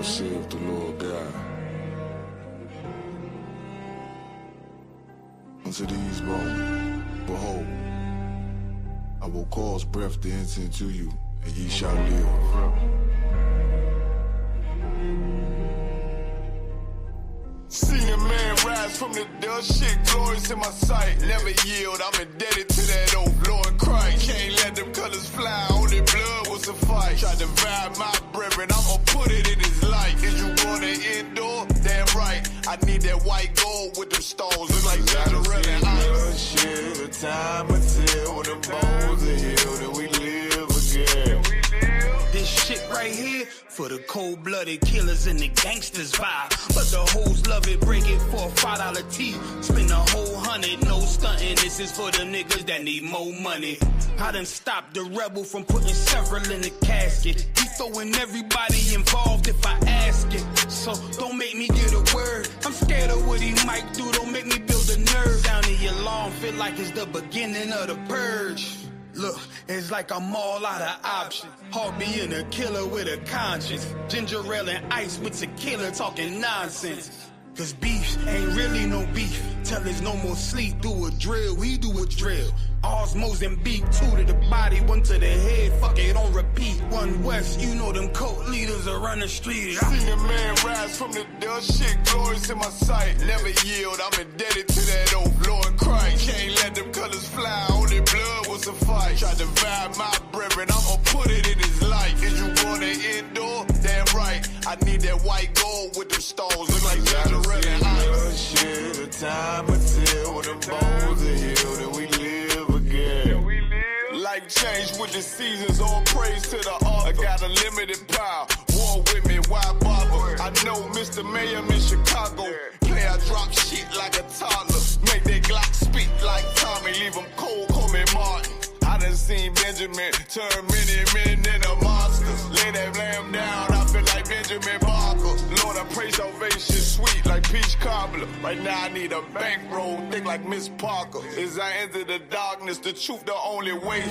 Thus saith the Lord God. Unto these bones, behold, I will cause breath to enter into you, and ye shall live. Seen a man rise from the dust, shit glorious in my sight. Never yield, I'm indebted to that old Lord Christ. Can't let them colors fly, only blood will suffice. Try to divide my brethren, I'ma put it in his light. Is you want an indoor? Damn right, I need that white gold with them stones. Look like Israelite and I.S.U.P.K. The time will tell when the bones are healed and we live again. This shit right here for the cold-blooded killers and the gangsters vibe. But the hoes love it, break it for a $5 T. Spend a whole 100, no stunting. This is for the niggas that need more money. I done stopped the rebel from putting several in the casket. He throwing everybody involved if I ask it. So don't make me get a word. I'm scared of what he might do. Don't make me build a nerve. Down in your lawn, feel like it's the beginning of the purge. Look, it's like I'm all out of options. Hard being a killer with a conscience. Ginger ale and ice with tequila talking nonsense. Cause beef ain't really no beef. Till there's no more sleep, do a drill, we do a drill. Osmos and beat, 2 to the body, 1 to the head, fuck it, on repeat. 1 west, you know them cult leaders are on the street. Seen a man rise from the dust, shit glorious in my sight. Never yield, I'm indebted to that old Lord Christ. Can't let them colors fly, only blood will suffice. Try to divide my brethren, I'ma put it in his light. Is you want an indoor? Damn right, I need that white gold with them stones. Look like Israelite and I.S.U.P.K. The time will tell when the bones are healed and we live again. Life changed with the seasons, all praise to the author. I got a limited power, war with me, why bother? I know Mr. Mayhem in Chicago. Play, I drop shit like a toddler. Make that Glock speak like Tommy, leave him cold, call me Martin. I done seen Benjamin turn many men into monsters. Lay that lamb down, I feel like Benjamin Barker. Lord, I pray salvation sweet like peach cobbler. Right now I need a bankroll, thick like Miss Parker. As I enter the darkness, the truth the only way.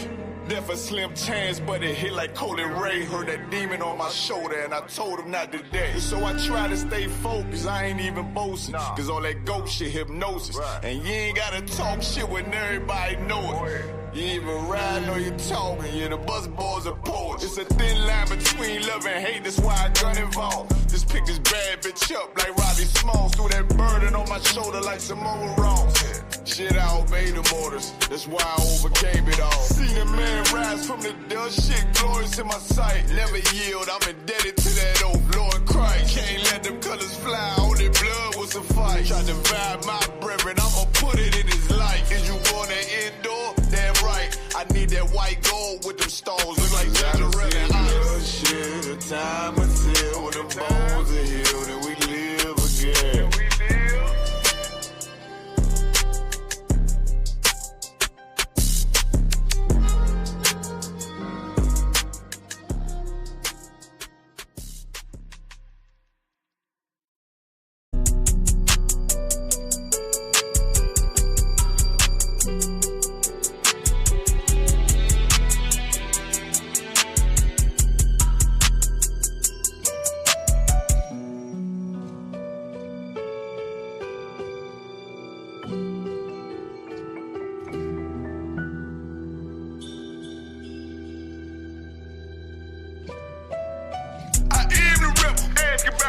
Death a slim chance, but it hit like Coley Ray. Heard that demon on my shoulder and I told him not today. So I try to stay focused, I ain't even boasting. Cause all that ghost shit hypnosis. And you ain't gotta talk shit when everybody know it. You ain't even riding or you talking, yeah, the bus boys are poets. It's a thin line between love and hate, that's why I got involved. Just pick this bad bitch up like Robbie Smalls. Threw that burden on my shoulder like Samoa Ross. Shit, I obeyed the orders, that's why I overcame it all. Seen a man rise from the dust, shit glorious in my sight. Never yield, I'm indebted to that old Lord Christ. Can't let them colors fly, only blood will suffice. Try to divide my brethren, I'ma put it in his life. Is you want an indoor? Damn right, I need that white gold with them stones. Look like Israelite and I.S.U.P.K. The time will tell when the bones are healed and we live again.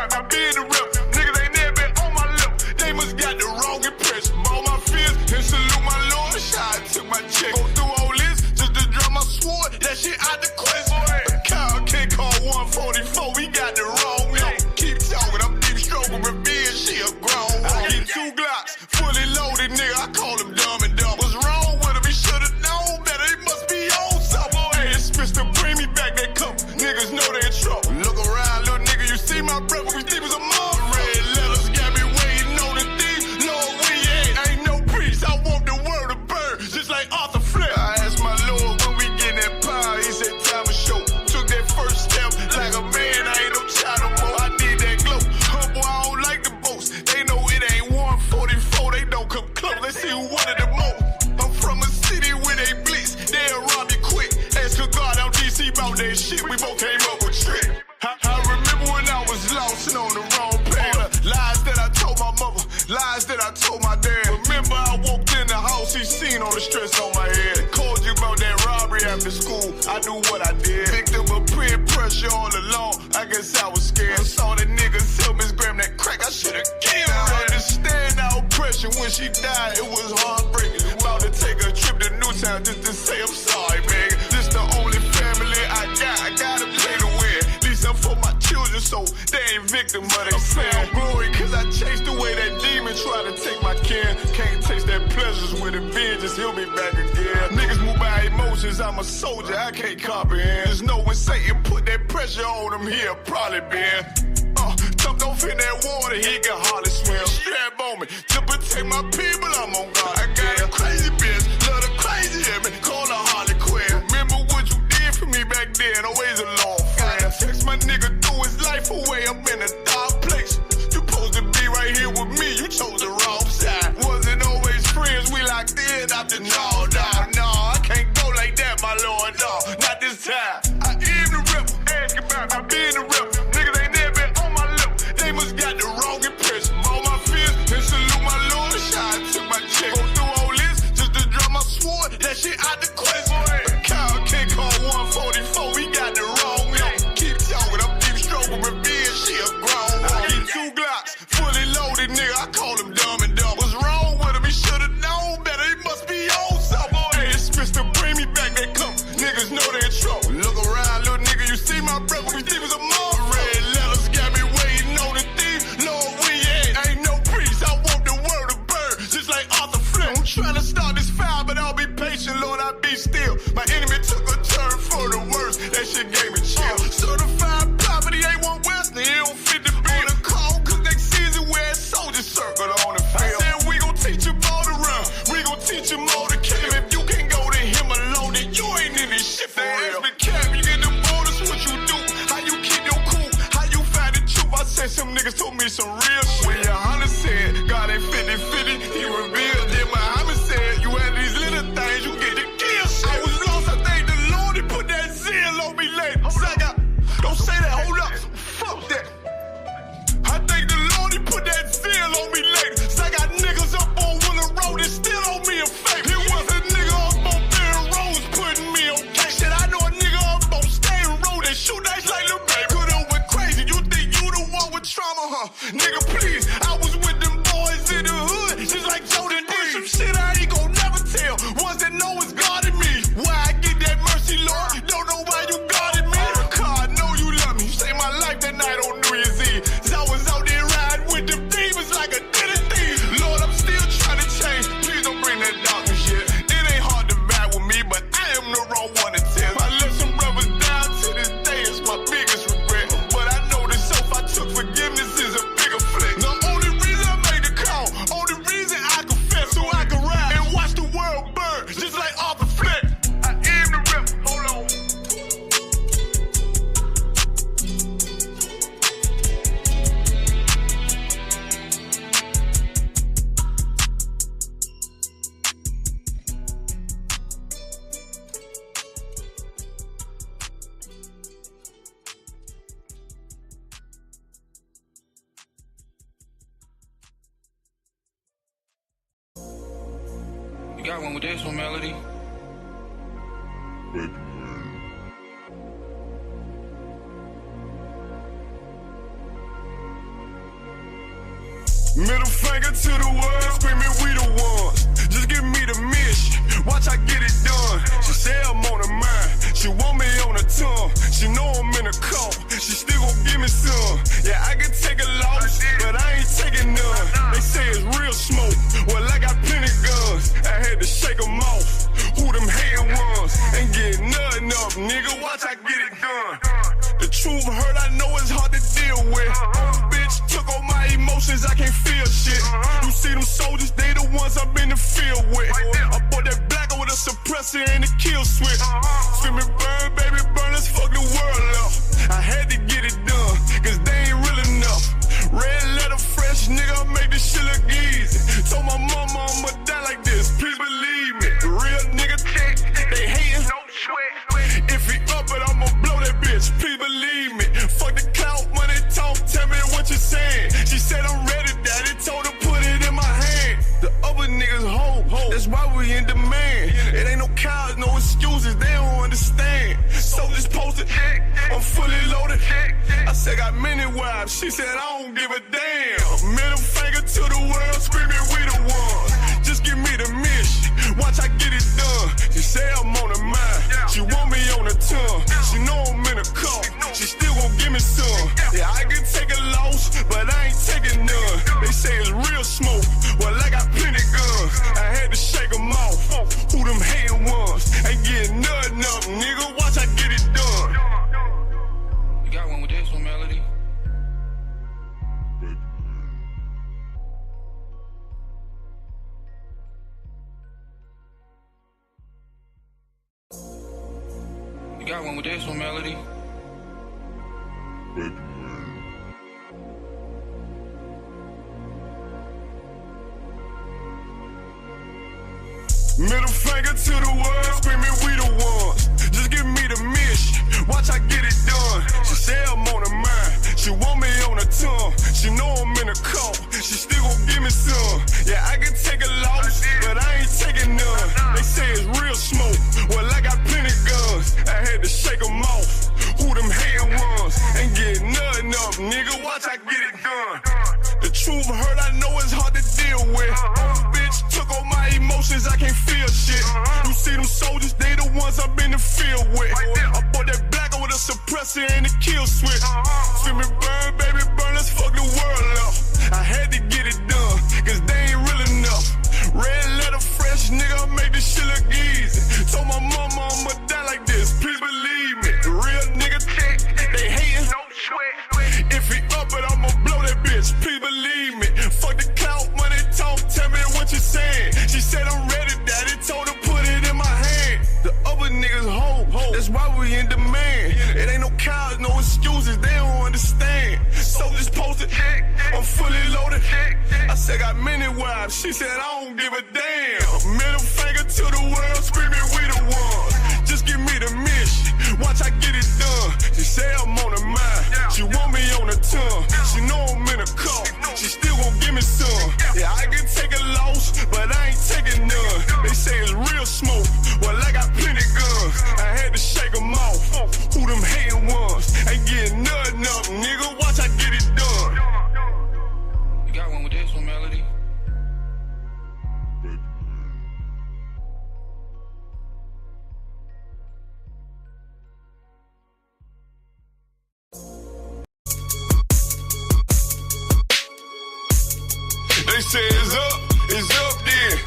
I been the rep. Niggas ain't never been on my lip. They must got the wrong impression. All my fears and salute my Lord. Shot took my check. Go through all this just to drop my sword. That shit out the question. Kyle can't call 144. We got the wrong number. Keep talking. I'm deep stroking revenge. She a grown woman. I get 2 Glocks fully loaded, nigga. I call him dumb and dumb. What's wrong with him? He should've known better. He must be on something. Hey, it's Mr. Bring me back that cup. Niggas know they in trouble. Look around, little nigga. You see my brother? We deep as a mom. Red letters got me waiting on the D. Lord, we ain't no priest. I want the world to burn, just like Arthur Flair. I asked my Lord when we get that power. He said time to show. Took that first step like a man. I ain't no child no more. I need that glow. Humble, I don't like the boast. They know it ain't 144. They don't come close. Let's see who wanted the most. I'm from a city where they blitz. They'll rob you quick. Ask a God out DC about that shit. We both came up with trick. I remember when I was lost. she died, it was heartbreaking. About to take a trip to Newtown just to say I'm sorry, man. This the only family I gotta play to win. At least I'm for my children, so they ain't victim of they sin. Glory, cause I chased away that demon, try to take my kin. Can't taste that pleasures with a vengeance, he'll be back again. Niggas move by emotions, I'm a soldier, I can't comprehend. Just know when Satan put that pressure on him, he'll probably been. Jumped off in that water, he can hardly swim. Strap on me, to protect my people, I'm on God. I got a crazy bitch, love the crazy in me, call her Harley Quinn. Remember what you did for me back then, always a long friend. Text my nigga threw his life away, I'm in a dark place. You supposed to be right here with me, you chose the wrong side. Wasn't always friends, we locked in after no, I can't go like that, my lord, no, not this time. I am the rep, ask about I been the rep. Niggas ain't never been on my lip, they must got the wrong impression. All my fears, and salute my lord, I took my check. Go through all this, just to drop my sword, that shit out the question. Kyle can't call 144, we got the wrong young. Keep talking, I'm deep stroking revenge, she a grown one. I get 2 Glocks, fully loaded, nigga, I call him dumb and dumb. What's wrong with him, he should've known better, he must be on something. Hey, it's Mr. Bring me back, they come, niggas know they in trouble. Look around, little nigga, you see my brother, we think was a mom. Red letters got me waiting on the thief, Lord, we ain't no priest, I want the world to burn, just like Arthur Flint. I'm trying to start this fire, but I'll be patient, Lord, I'll be still. My enemy took a turn for the worst, that shit gave me chill. Certified property, A1 West, they don't fit the bill. On the call, cause next season we're at soldier circle on the field. I said we gon' teach him all to run, we gon' teach him all to kill him. If you can't go to him alone, then you ain't in this shit for real. SHALAM, you get the borders, what you do, how you keep your cool, how you find the truth. I said some niggas told me some real shit. When YAHANNA said, God ain't 50-50, he revealed. Then Muhammad said, you had these little things, you get the kill shit. I was lost, I thank the Lord, he put that zeal on me later. Don't say that, hold up, fuck that. I thank the Lord, he put that zeal on me later. So I got niggas up on Willow Road and still on me a fake. It was a nigga up on Barron Roads putting me on case. Shit, I know a nigga up on Stain Road and shoot nice like Lil Baby. Could've went crazy, you think you the one with trauma, huh? Nigga, please, I was with them boys in the hood, just like Jordan did some shit I ain't gon' never tell. Ones that know it's God in me. Why I get that mercy, Lord? Don't know why you guarded me. God, I know you love me. You saved my life that night on New Year's Eve. Cause I was out there riding with them demons like a thief. Lord, I'm still trying to change. Please don't bring that darkness shit. It ain't hard to vibe with me, but I am the wrong one to tell. I let some brothers down to this day, it's my biggest regret. But I know the self I took forgiveness is a bigger flick. The only reason I made the call, only reason I confess, so I can ride and watch the world burn, just like Arthur Flint. I am the rep, hold on. You got one with this one, Melody? Middle finger to the world, screaming we the ones. Just give me the mission, watch I get it done. She say I'm on her mind, she want me on her tongue. She know I'm in a call, she still gon' give me some. Yeah, I can take a loss, but I ain't taking none. They say it's real smoke, well I got plenty guns. I had to shake them off, who them hating ones. Ain't getting nothing up, nigga, watch I get it done. The truth hurt, I know it's hard to deal with. Bitch took all my emotions, I can't feel shit. You see them soldiers, they the ones I'm in the field with. I bought that blacker with a suppressor and a kill switch. Screaming burn, baby, burn, let's fuck the world up. I had to get it done, cause they ain't real enough. Red letter fresh, nigga, make this shit look easy. Told my mama I'ma die like this, please believe me. Real nigga, they hating, no sweat. If he up it, I'ma blow that bitch, please believe me. Fuck the clout, money talk, tell me what you saying. She said I'm ready, daddy, told her put it in my hand. The other niggas hold, that's why we in demand. It ain't no cows, no excuses, they don't understand. So just posted, I'm fully loaded. I said got many wives, she said I don't give a damn. Middle finger to the world, screaming we the ones. got one with this one, Melody. Middle finger to the world, screaming we the ones. Just give me the mission, watch I get it done. She say I'm on her mind, she want me on her tongue. She know I'm in a call, she still gon' give me some. Yeah, I can take a loss, but I ain't taking none. They say it's real smoke, well I got plenty guns. I had to shake them off, who them hating ones. Ain't getting nothing up, nigga, watch I get it done. The truth hurt, I know it's hard to deal with. Bitch took all my emotions, I can't feel shit. You see them soldiers, they the ones I've been in the field with. I bought that black with a suppressor and a kill switch. Feel me burn, baby, burn, let's fuck the world up. I had to get it done, cause they ain't real enough. Red letter, fresh nigga, make this shit look easy. Told my mama I'ma die like this, please believe me. The real nigga tick, they hating, no sweat. If he up it, I'ma blow that bitch, please believe me. Fuck the clout, money talk, tell me what you saying. She said I'm ready, daddy told her put it in my hand. The other niggas hope, that's why we in demand. It ain't no cows, no excuses, they don't understand. Soldiers posted, I'm fully loaded. I said got many wives, she said I don't give a damn. Middle finger to the world, screaming we the ones. Just give me the mission, watch I get it done. She say I'm on her mind, she want me on her tongue. She know I'm in a call, she still gon' give me some. Yeah, I can take a loss, but I ain't taking none. They say it's real smoke, well I got plenty guns. I had to shake them off, who them hating ones. Ain't getting nothing up, nigga, watch I get it done. You got one with this one, Melody. They say it's up then,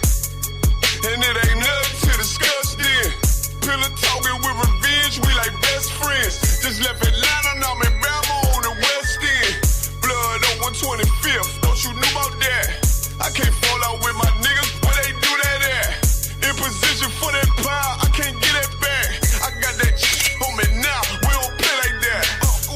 and it ain't nothing to discuss then. Pillar talking with revenge, we like best friends. Just left Atlanta, now I'm in Bama on the West End. Blood on 125th, don't you know about that? I can't fall out with my niggas, where they do that at? In position for that power, I can't get that back. I got that on me now, we don't play like that.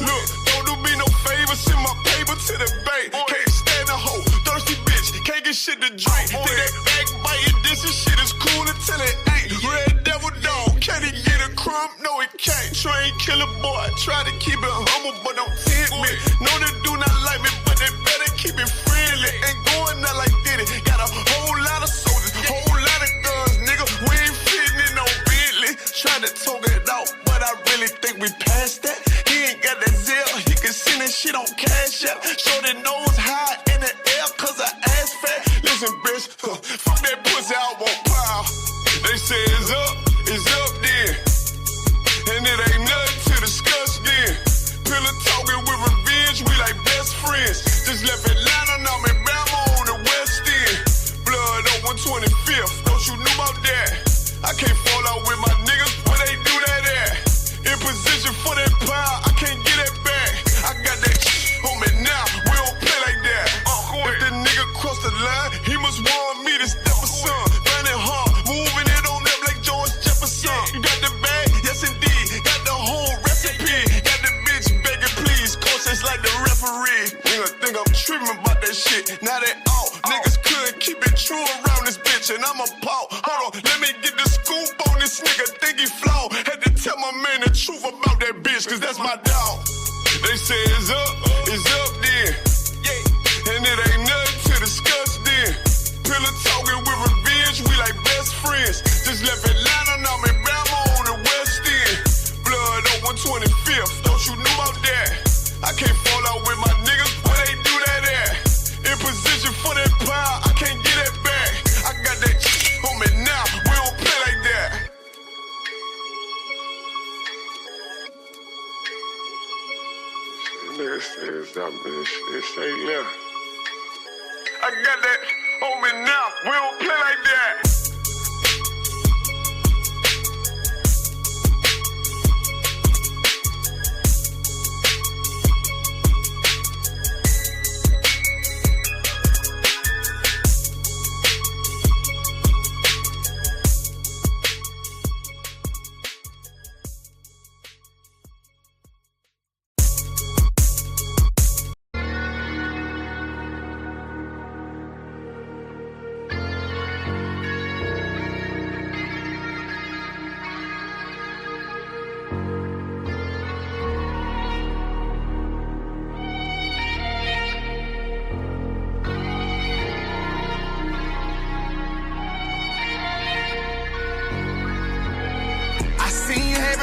Look, don't do me no favors, send my paper to the bank. Can't stand a hoe, thirsty bitch, can't get shit to drink. Think that backbiting, this and shit is cool until it ain't. Red devil dog, can he get a crumb? No, he can't. Train killer boy, try to keep it humble, but don't tempt me. No, they do not like me, but they better keep it friendly. Ain't going out like Diddy. Got a whole lot of soldiers, whole lot of guns, nigga. We ain't fitting in no Bentley. Trying to talk it out, but I really think we passed that. He ain't got that Zell, he can send that shit on Cash App. Show that nose high in the air, cause I ass fat. Listen, bitch, fuck that pussy, I won't pile. They say it's up then, and it ain't nothing to discuss then. Pillar talking with revenge, we like best friends. Just left Atlanta, now I'm in Bama on the West End. Blood on 125th, don't you know about that? I can't fall out with my niggas, where they do that at? In position for that power, I can't get that back. I got that on me now, we don't play like that. If the nigga cross the line, he must want me to step a son. Finding hard, moving it on up like George Jefferson. You got the bag, yes indeed, got the whole recipe. Got the bitch begging please, coaches like the referee. Nigga think I'm tripping about that shit, now they out. Niggas couldn't keep it true around this bitch, and I'm a paw. Hold on, let me get the scoop on this nigga, think he flaw. Had to tell my man the truth about that bitch, cause that's my dog. They say it's up then, and it ain't nothing to discuss then. Pillar talking with revenge, we like best friends. Just left Atlanta, now I'm in Bama on the West End. Blood on 125th, don't you know about that? I can't fall out with my niggas, where they do that at? In position for that power, I can't get that back. I got that on me now, we don't play like that. Nigga says up, bitch, say left. I got that on me now, we don't play like that.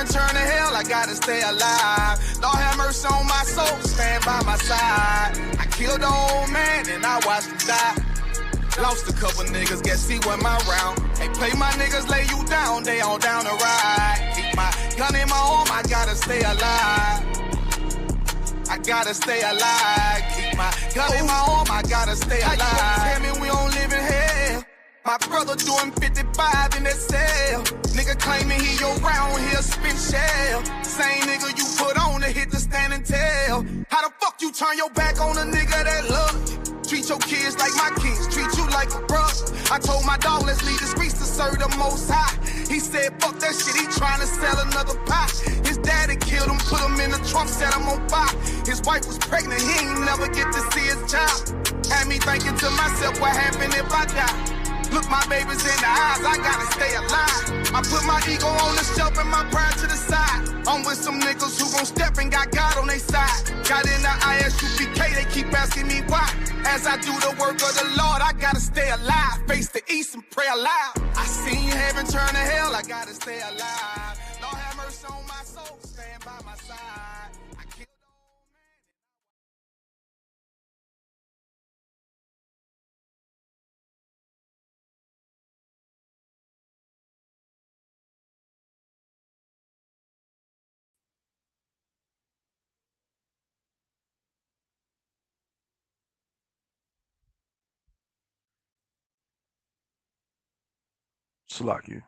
heaven, turn to hell, I gotta stay alive. Lord have mercy on my soul, stand by my side. I killed the old man and I watched him die. Lost a couple niggas, guess he wasn't my round. Hey, play my niggas, lay you down, they all down to ride. Keep my gun in my arm, I gotta stay alive. I gotta stay alive. Keep my gun in my arm, I gotta stay alive. Tell me we don't live in hell. My brother doing 55 in that cell. Nigga claiming he your round, he'll spin shell. Same nigga you put on to hit the stand and tell. How the fuck you turn your back on a nigga that love you? Treat your kids like my kids, treat you like a brother. I told my dog, let's leave the streets to serve the most high. He said, fuck that shit, he trying to sell another pot. His daddy killed him, put him in the trunk, set him on fire. His wife was pregnant, he ain't never get to see his child. Had me thinking to myself, what happened if I die? Look my babies in the eyes, I gotta stay alive. I put my ego on the shelf and my pride to the side. I'm with some niggas who gon' step and got God on their side. Got in the I.S.U.P.K, they keep asking me why. As I do the work of the Lord, I gotta stay alive. Face the east and pray aloud. I seen heaven turn to hell, I gotta stay alive. Lord have mercy on my soul, stand by my side. I killed the old man. Salakia.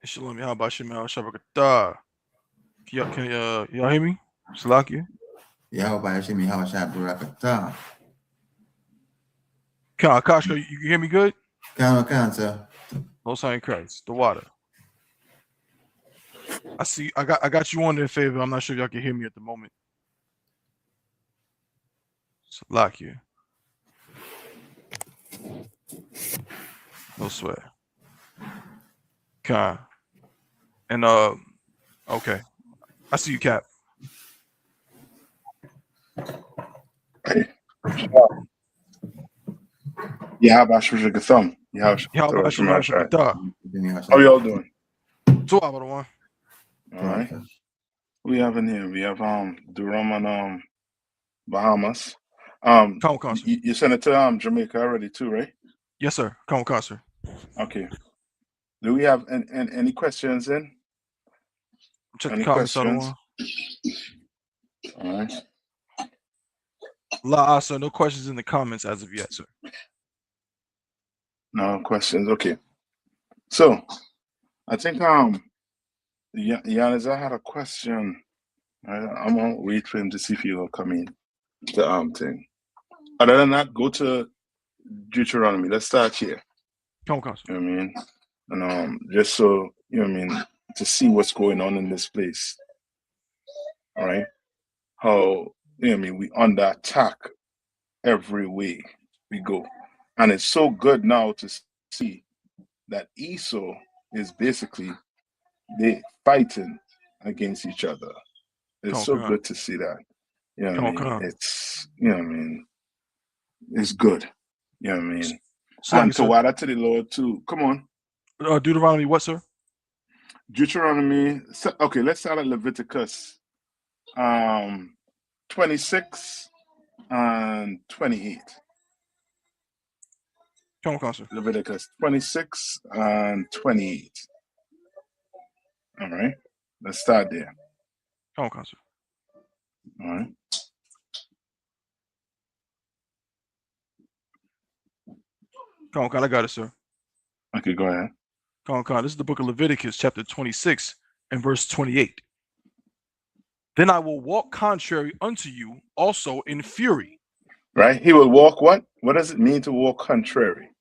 Shalom, y'all Shabakata. Can y'all hear me? Salakia. Kashka, you can hear me good? Sir. Most High in Christ, the water. I see. I got you on there in favor. I'm not sure if y'all can hear me at the moment. Salakia. No sweat. Khan. And okay. I see you, Cap. How y'all doing? All right. We have in here. We have Durham and Bahamas. You sent it to Jamaica already too, right? Yes, sir. Come sir. Okay. Do we have any questions in? Check any the comments questions? All right. Sir, no questions in the comments as of yet, sir. No questions. Okay. So I think Giannis, I had a question. I'm gonna wait for him to see if he will come in. The thing. Other than that, go to Deuteronomy. Let's start here. Come on, you know what I mean? And just so you know what I mean, to see what's going on in this place. All right. How you know what I mean, we under attack every way we go. And it's so good now to see that Esau is basically they fighting against each other. It's so good to see that. You know what I mean? It's you know what I mean, it's good. You know what I mean? And to water to the Lord too. Come on. Deuteronomy what, sir? Deuteronomy. Okay, let's start at Leviticus 26 and 28. Come on, sir. Leviticus 26 and 28. All right. Let's start there. Come on, sir. All right. Come on, I got it, sir. Okay, go ahead. Come on. This is the book of Leviticus, chapter 26 and verse 28. Then I will walk contrary unto you also in fury. Right? He will walk what? What does it mean to walk contrary?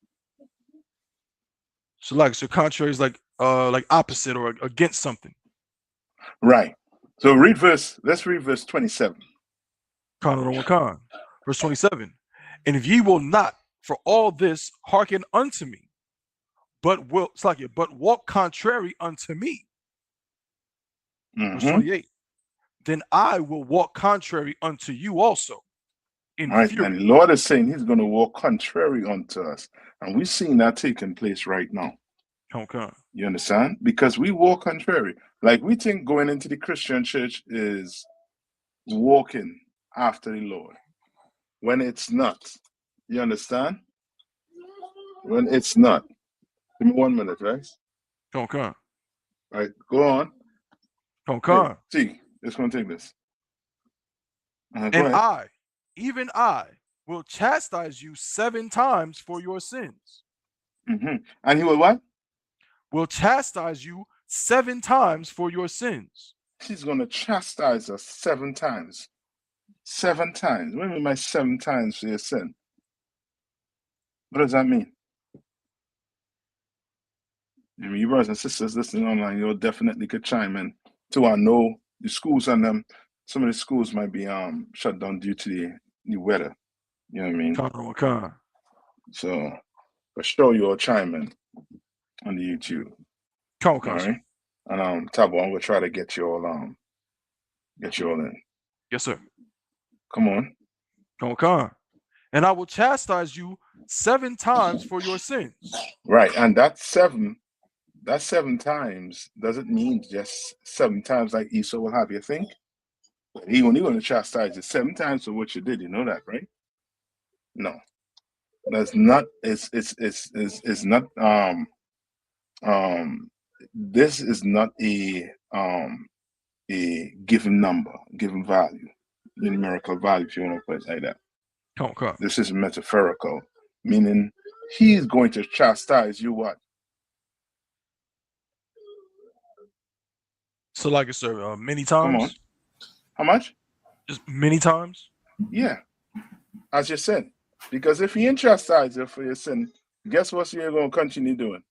So contrary is like opposite or against something. Right. So let's read verse 27. Verse 27. And if ye will not for all this hearken unto me, but walk contrary unto me. Verse 28. Then I will walk contrary unto you also. All right, and the Lord is saying he's going to walk contrary unto us. And we've seen that taking place right now. Okay. You understand? Because we walk contrary. Like we think going into the Christian church is walking after the Lord. When it's not. You understand? When it's not. Give me 1 minute, right? Okay. All right, go on. Okay. See, it's going to take this. And I, even I, will chastise you 7 times for your sins. And he will what? Will chastise you 7 times for your sins. He's going to chastise us 7 times. 7 times. What do you mean by 7 times for your sin? What does that mean? I mean, you brothers and sisters listening online, you definitely could chime in too. I know the schools and them, some of the schools might be shut down due to the weather. You know what I mean? So for sure you'll chime in on the YouTube. All right. And Tabo, I'm gonna try to get you all in. Yes, sir. Come on. And I will chastise you 7 times for your sins. Right, and that 7 times doesn't mean just 7 times like Esau will have you think. He only going to chastise you 7 times for what you did. You know that, right? No, that's not. It's not. This is not a given number, given value, numerical value, if you want to put it like that. This is metaphorical, meaning he's going to chastise you what? So like it, sir, many times. Come on. How much? Just many times? Yeah. As you said. Because if he ain't chastised you for your sin, guess what you're going to continue doing?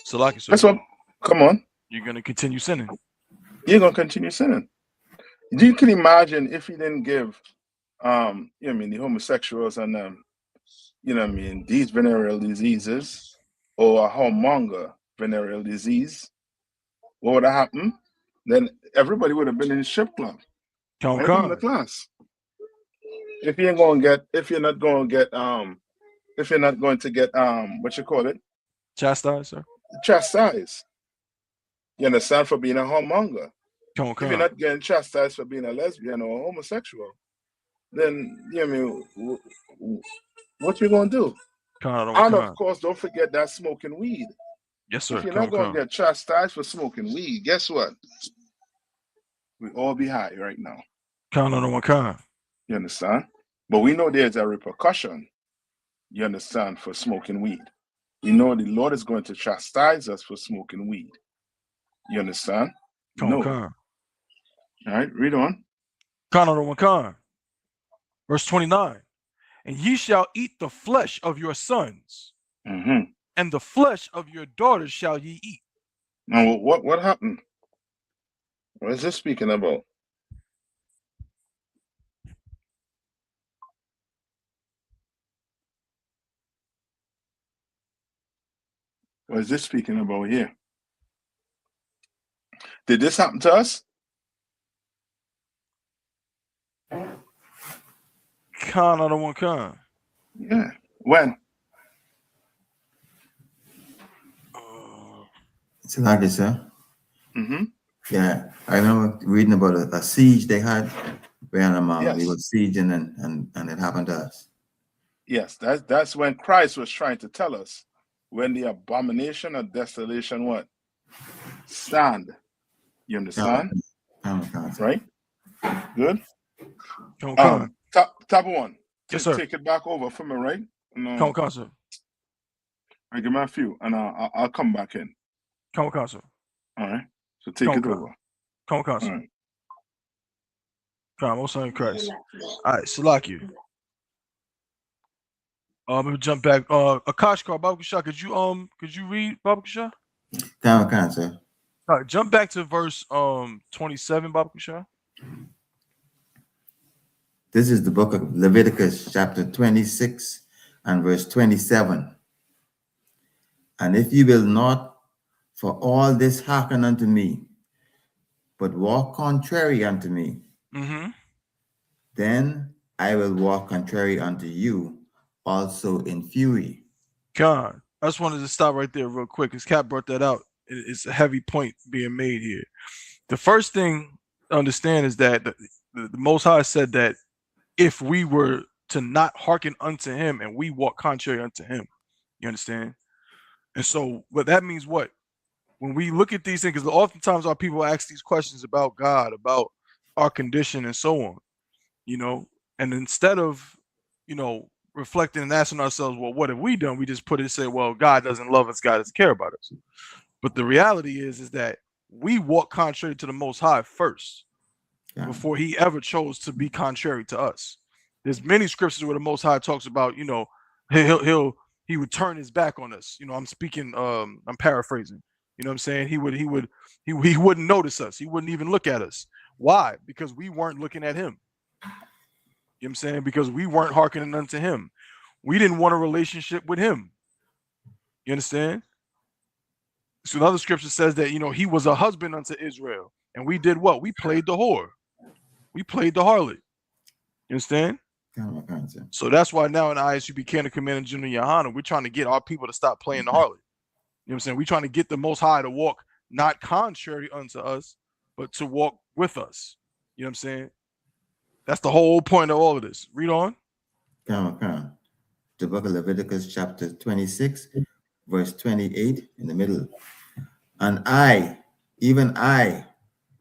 So like it, sir. That's what. Come on. You're going to continue sinning. You're going to continue sinning. You can imagine if he didn't give, you know what I mean, the homosexuals and you know what I mean, these venereal diseases or a whoremonger venereal disease, what would have happened? Then everybody would have been in the strip club. Right from the class. If you're not going to get what you call it? Chastised, sir. Chastised. You understand, for being a whoremonger. If you're not getting chastised for being a lesbian or a homosexual, then you know what I mean, what you gonna do? And of course, don't forget that smoking weed. Yes, sir. If you're not gonna get chastised for smoking weed, guess what? We all be high right now. You understand? But we know there's a repercussion You understand? For smoking weed. We know the Lord is going to chastise us for smoking weed. You understand? No. All right, read on. Verse 29. And ye shall eat the flesh of your sons, and the flesh of your daughters shall ye eat. Now, what happened? What is this speaking about? What is this speaking about here? Did this happen to us? Yeah. When? It's like it, sir. Yeah, I remember reading about a siege they had where they were sieging and it happened to us. Yes, that's when Christ was trying to tell us when the abomination of desolation what? Stand. You understand? Right? Good. Top one. Yes, sir. Take it back over for me, right? Come, sir. I give me a few and I'll come back in. Come, sir. All right. So take it over. Come, sir. All right. Come, most in Christ. All right, Salakia. Let me jump back. Akashkar, Babakasha, could you read Babakasha? Come, sir. All right, jump back to verse 27, Babakasha. This is the book of Leviticus, chapter 26 and verse 27. And if you will not for all this hearken unto me, but walk contrary unto me, then I will walk contrary unto you also in fury. God, I just wanted to stop right there real quick because Cap brought that out. It's a heavy point being made here. The first thing to understand is that the Most High said that if we were to not hearken unto him and we walk contrary unto him, you understand? And so, but that means what? When we look at these things, because oftentimes our people ask these questions about God, about our condition and so on, you know, and instead of, you know, reflecting and asking ourselves, well, what have we done? We just put it and say, well, God doesn't love us, God doesn't care about us. But the reality is that we walk contrary to the Most High first, before he ever chose to be contrary to us. There's many scriptures where the Most High talks about, you know, he would turn his back on us. You know, I'm speaking, I'm paraphrasing. You know what I'm saying? He wouldn't notice us. He wouldn't even look at us. Why? Because we weren't looking at him. You know what I'm saying? Because we weren't hearkening unto him. We didn't want a relationship with him. You understand? So another scripture says that, you know, he was a husband unto Israel. And we did what? We played the whore. We played the harlot. You understand? So that's why now in I.S.U.P.K and the Commander General YAHANNA, we're trying to get our people to stop playing the harlot. You know what I'm saying? We're trying to get the Most High to walk not contrary unto us, but to walk with us. You know what I'm saying? That's the whole point of all of this. Read on. The book of Leviticus, chapter 26, verse 28 in the middle. And I, even I,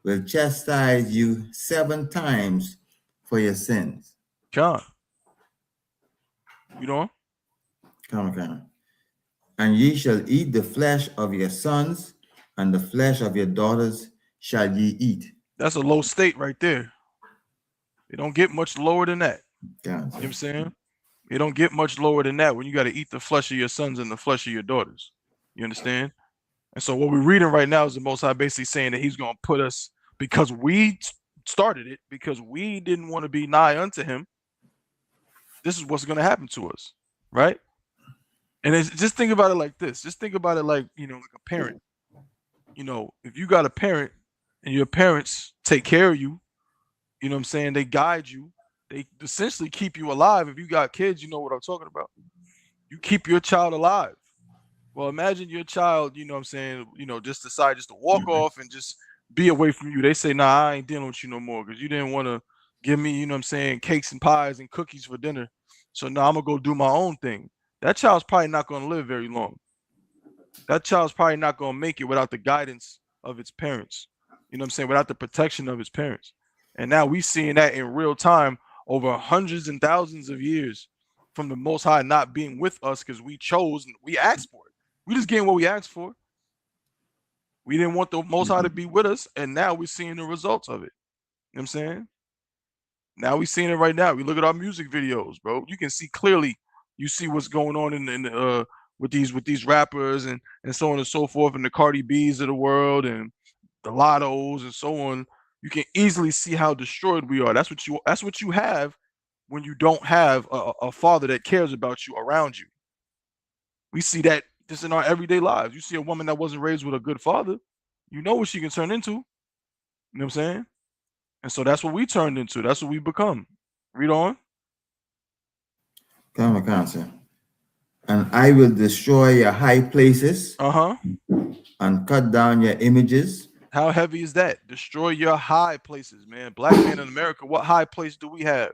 will chastise you 7 times for your sins. John. Read on. And ye shall eat the flesh of your sons, and the flesh of your daughters shall ye eat. That's a low state right there. It don't get much lower than that. You know what I'm saying? It don't get much lower than that when you got to eat the flesh of your sons and the flesh of your daughters. You understand? And so what we're reading right now is the Most High basically saying that he's going to put us, because we started it, because we didn't want to be nigh unto him, this is what's going to happen to us, right? And just think about it like this. Just think about it like, you know, like a parent. You know, if you got a parent and your parents take care of you, you know what I'm saying? They guide you. They essentially keep you alive. If you got kids, you know what I'm talking about. You keep your child alive. Well, imagine your child, you know what I'm saying, you know, just decide just to walk off and just be away from you. They say, nah, I ain't dealing with you no more because you didn't want to give me, you know what I'm saying, cakes and pies and cookies for dinner. So now I'm going to go do my own thing. That child's probably not going to live very long. That child's probably not going to make it without the guidance of its parents. You know what I'm saying? Without the protection of its parents. And now we're seeing that in real time over hundreds and thousands of years. from the Most High not being with us because we chose and we asked for it. We just getting what we asked for. We didn't want the Most High to be with us, and now we're seeing the results of it. You know what I'm saying? Now we're seeing it right now. We look at our music videos, bro. You can see clearly. You see what's going on in with these rappers and so on and so forth, and the Cardi B's of the world and the Lottos and so on. You can easily see how destroyed we are. That's what you have when you don't have a father that cares about you around you. We see that just in our everyday lives. You see a woman that wasn't raised with a good father, you know what she can turn into. You know what I'm saying? And so that's what we turned into. That's what we become. Read on. Come on, cancer. And I will destroy your high places and cut down your images. How heavy is that? Destroy your high places, man. Black man in America, what high place do we have?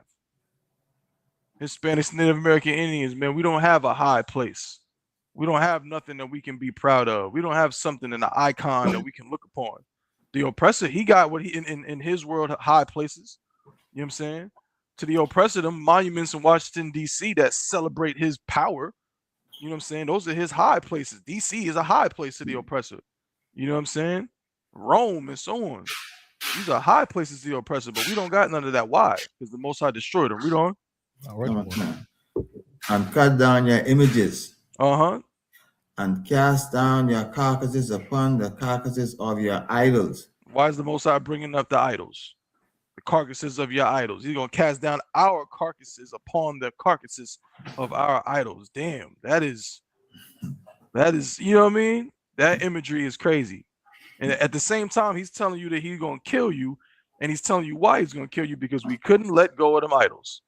Hispanics, Native American Indians, man, we don't have a high place. We don't have nothing that we can be proud of. We don't have something in an icon that we can look upon. The oppressor, he got what he in his world high places. You know what I'm saying? To the oppressor, them monuments in Washington, D.C. that celebrate his power. You know what I'm saying? Those are his high places. D.C. is a high place to the oppressor. You know what I'm saying? Rome and so on. These are high places to the oppressor, but we don't got none of that. Why? Because the Most High destroyed them. Read on. And cut down your images. And cast down your carcasses upon the carcasses of your idols. Why is the Most High bringing up the idols? The carcasses of your idols. He's going to cast down our carcasses upon the carcasses of our idols. Damn, that is, you know what I mean? That imagery is crazy. And at the same time, he's telling you that he's going to kill you. And he's telling you why he's going to kill you, because we couldn't let go of them idols.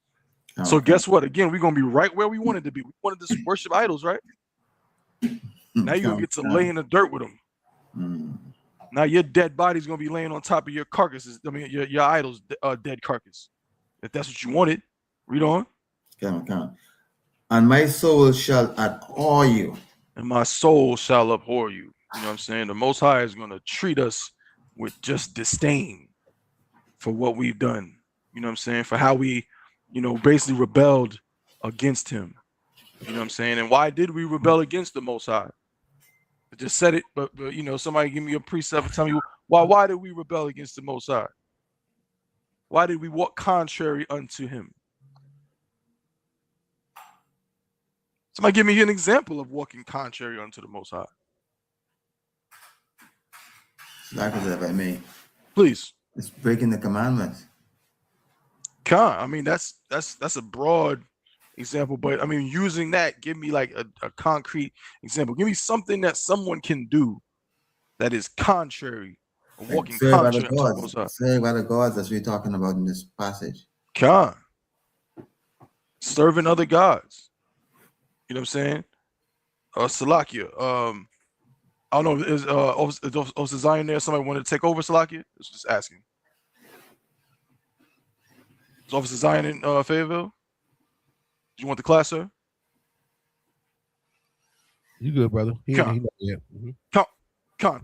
So guess what? Again, we're going to be right where we wanted to be. We wanted to worship idols, right? Now you're going to get to lay in the dirt with them. Now your dead body's going to be laying on top of your carcasses. I mean, your idol's dead carcass. If that's what you wanted. Read on. And my soul shall abhor you. And my soul shall abhor you. You know what I'm saying? The Most High is going to treat us with just disdain for what we've done. You know what I'm saying? For how we, basically rebelled against him. You know what I'm saying? And why did we rebel against the Most High? I just said it, but somebody give me a precept and tell me why did we rebel against the Most High? Why did we walk contrary unto him? Somebody give me an example of walking contrary unto the Most High. Like if I may. Please. It's breaking the commandments. I mean, that's a broad example, but I mean, using that, give me like a concrete example. Give me something that someone can do that is contrary, or walking contrary to the Most High. Say by the gods that we're talking about in this passage. Serving other gods. You know what I'm saying? Salakia. I don't know, is Officer Zion there? Somebody wanted to take over, Salakia? Just asking. Is Officer Zion in Fayetteville? Do you want the class, sir? You good, brother? Khan,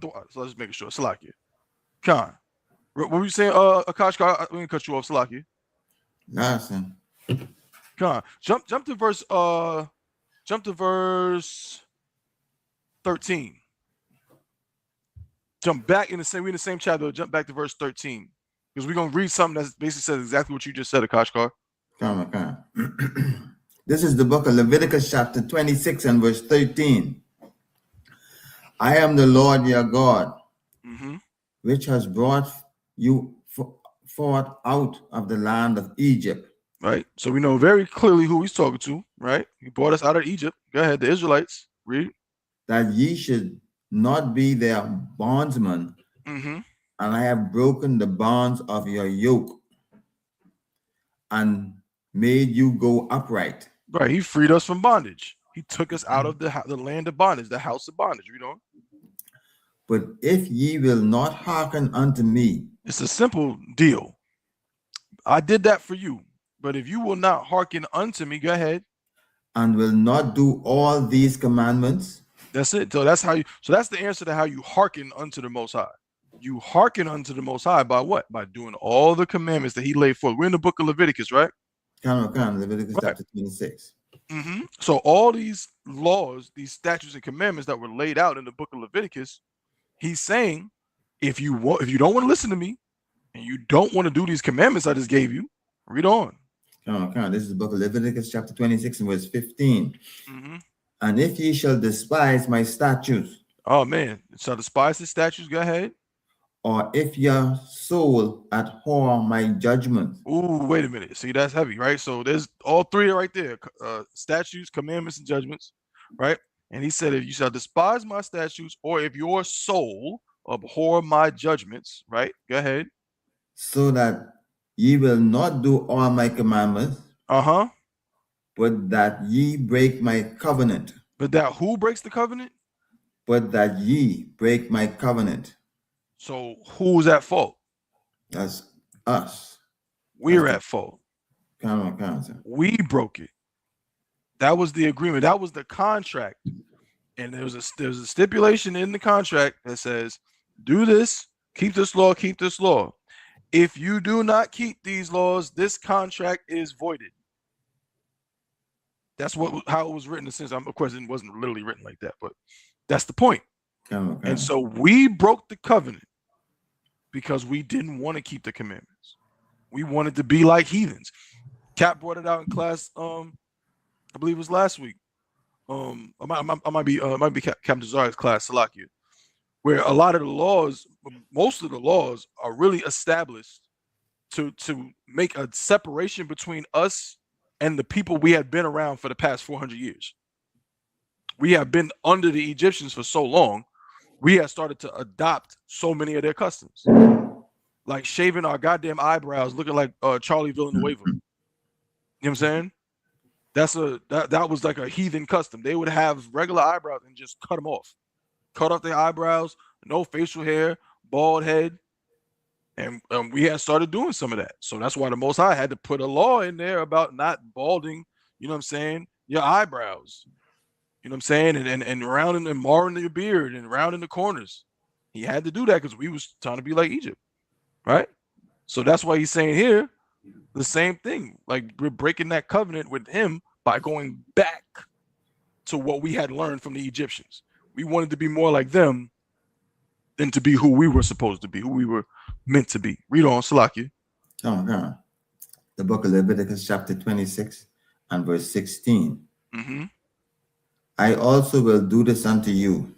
so let's just make sure. Salakia. Khan. What were you saying, Akash? I'm going to cut you off, Salakia. Listen. Khan. Jump to verse 13. Jump back in the same chapter. Jump back to verse 13, because we're gonna read something that basically says exactly what you just said, Akashkar. This is the book of Leviticus, chapter 26 and verse 13. I am the Lord your God, which has brought you forth out of the land of Egypt. Right. So we know very clearly who he's talking to. Right. He brought us out of Egypt. Go ahead. The Israelites. Read. That ye should not be their bondsmen, and I have broken the bonds of your yoke and made you go upright. Right, he freed us from bondage. He took us out of the land of bondage, the house of bondage. Read on. But if ye will not hearken unto me, it's a simple deal. I did that for you, but if you will not hearken unto me, go ahead. And will not do all these commandments. That's it. So that's the answer to how you hearken unto the Most High. You hearken unto the Most High by what? By doing all the commandments that he laid forth. We're in the book of Leviticus, right? Leviticus chapter 26. So all these laws, these statutes and commandments that were laid out in the book of Leviticus, he's saying, if you don't want to listen to me, and you don't want to do these commandments I just gave you, read on. Come on. This is the book of Leviticus, chapter 26, and verse 15. And if ye shall despise my statutes. Oh man, shall despise his statutes? Go ahead. Or if your soul abhor my judgments. Ooh, wait a minute. See, that's heavy, right? So there's all three right there: statutes, commandments, and judgments, right? And he said, if you shall despise my statutes, or if your soul abhor my judgments, right? Go ahead. So that ye will not do all my commandments. But that ye break my covenant. But that who breaks the covenant? But that ye break my covenant. So who's at fault? That's us. We're at fault. Come on, sir. We broke it. That was the agreement. That was the contract. And there's a stipulation in the contract that says, do this, keep this law, keep this law. If you do not keep these laws, this contract is voided. That's how it was written. In a sense, of course, it wasn't literally written like that, but that's the point. And so we broke the covenant because we didn't want to keep the commandments. We wanted to be like heathens. Cap brought it out in class. I believe it was last week. I might be Captain Zara's class, Salakia, where a lot of the laws, most of the laws, are really established to make a separation between us and the people we had been around for the past 400 years. We have been under the Egyptians for so long, we have started to adopt so many of their customs. Like shaving our goddamn eyebrows, looking like Charlie Villanueva. You know what I'm saying? That was like a heathen custom. They would have regular eyebrows and just cut them off. Cut off their eyebrows, no facial hair, bald head. And we had started doing some of that. So that's why the Most High had to put a law in there about not balding, you know what I'm saying, your eyebrows. You know what I'm saying? And rounding and marring your beard and rounding the corners. He had to do that because we was trying to be like Egypt. Right? So that's why he's saying here the same thing. Like we're breaking that covenant with him by going back to what we had learned from the Egyptians. We wanted to be more like them than to be who we were supposed to be, who we were meant to be. Read on, Salakia. The book of Leviticus, chapter 26 and verse 16. I also will do this unto you.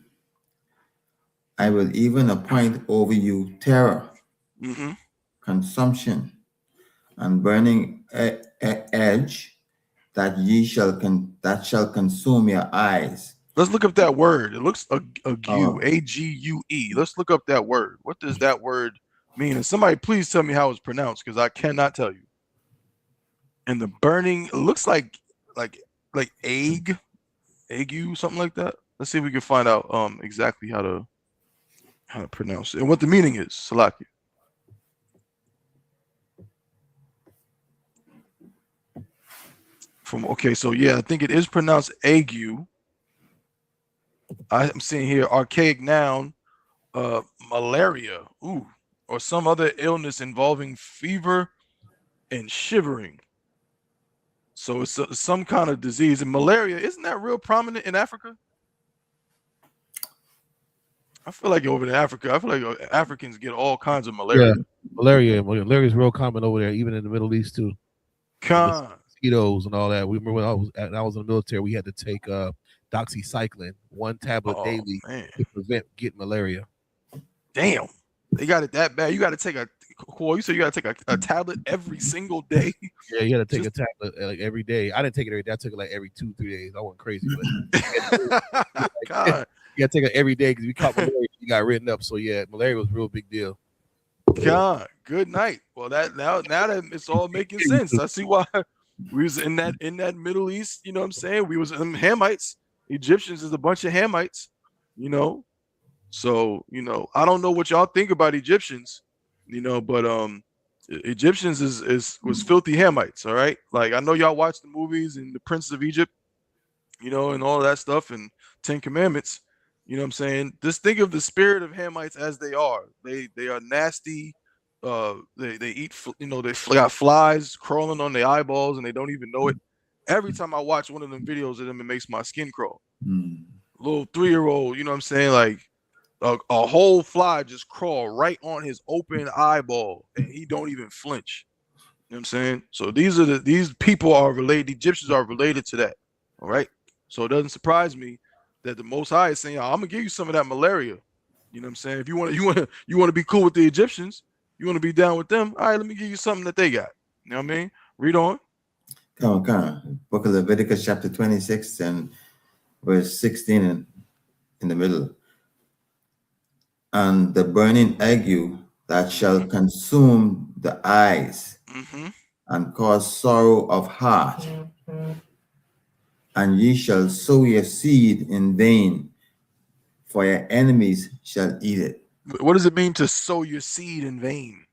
I will even appoint over you terror, consumption, and burning edge, that shall consume your eyes. Let's look up that word. It looks A-G-U-E. Let's look up that word. What does that word mean? And somebody please tell me how it's pronounced, because I cannot tell you. And the burning, it looks like ague, something like that. Let's see if we can find out exactly how to pronounce it and what the meaning is. Salakia. So yeah, I think it is pronounced ague. I'm seeing here archaic noun, malaria, or some other illness involving fever and shivering. So it's some kind of disease. And malaria, isn't that real prominent in Africa? I feel like over in Africa, Africans get all kinds of malaria. Yeah, malaria is real common over there, even in the Middle East too. Mosquitoes and all that. We remember when I was in the military, we had to take doxycycline, 1 tablet daily to prevent getting malaria. Damn, they got it that bad. You got to take you said you got to take a tablet every single day. Yeah, you got to take a tablet like every day. I didn't take it every day. I took it like every 2-3 days. I went crazy, but God. You got to take it every day because we caught malaria. You got written up. So yeah, malaria was a real big deal. God, good night. Well, now that it's all making sense. I see why we was in that Middle East. You know what I'm saying? We was Hamites. Egyptians is a bunch of Hamites. You know, so I don't know what y'all think about Egyptians. But Egyptians was filthy Hamites. All right, like I know y'all watch the movies and the Prince of Egypt, and all of that stuff and 10 Commandments. You know what I'm saying? Just think of the spirit of Hamites as they are. They are nasty. They eat. They got flies crawling on their eyeballs and they don't even know it. Every time I watch one of them videos of them, it makes my skin crawl. Little 3-year-old, you know what I'm saying? Like a whole fly just crawl right on his open eyeball, and he don't even flinch. You know what I'm saying? So these people are related. The Egyptians are related to that. All right. So it doesn't surprise me that the Most High is saying, "I'm gonna give you some of that malaria." You know what I'm saying? If you want to be cool with the Egyptians, you want to be down with them. All right, let me give you something that they got. You know what I mean? Read on. Come on. Book of Leviticus, chapter 26 and verse 16 in the middle. And the burning ague that shall consume the eyes and cause sorrow of heart, and ye shall sow your seed in vain, for your enemies shall eat it. What does it mean to sow your seed in vain?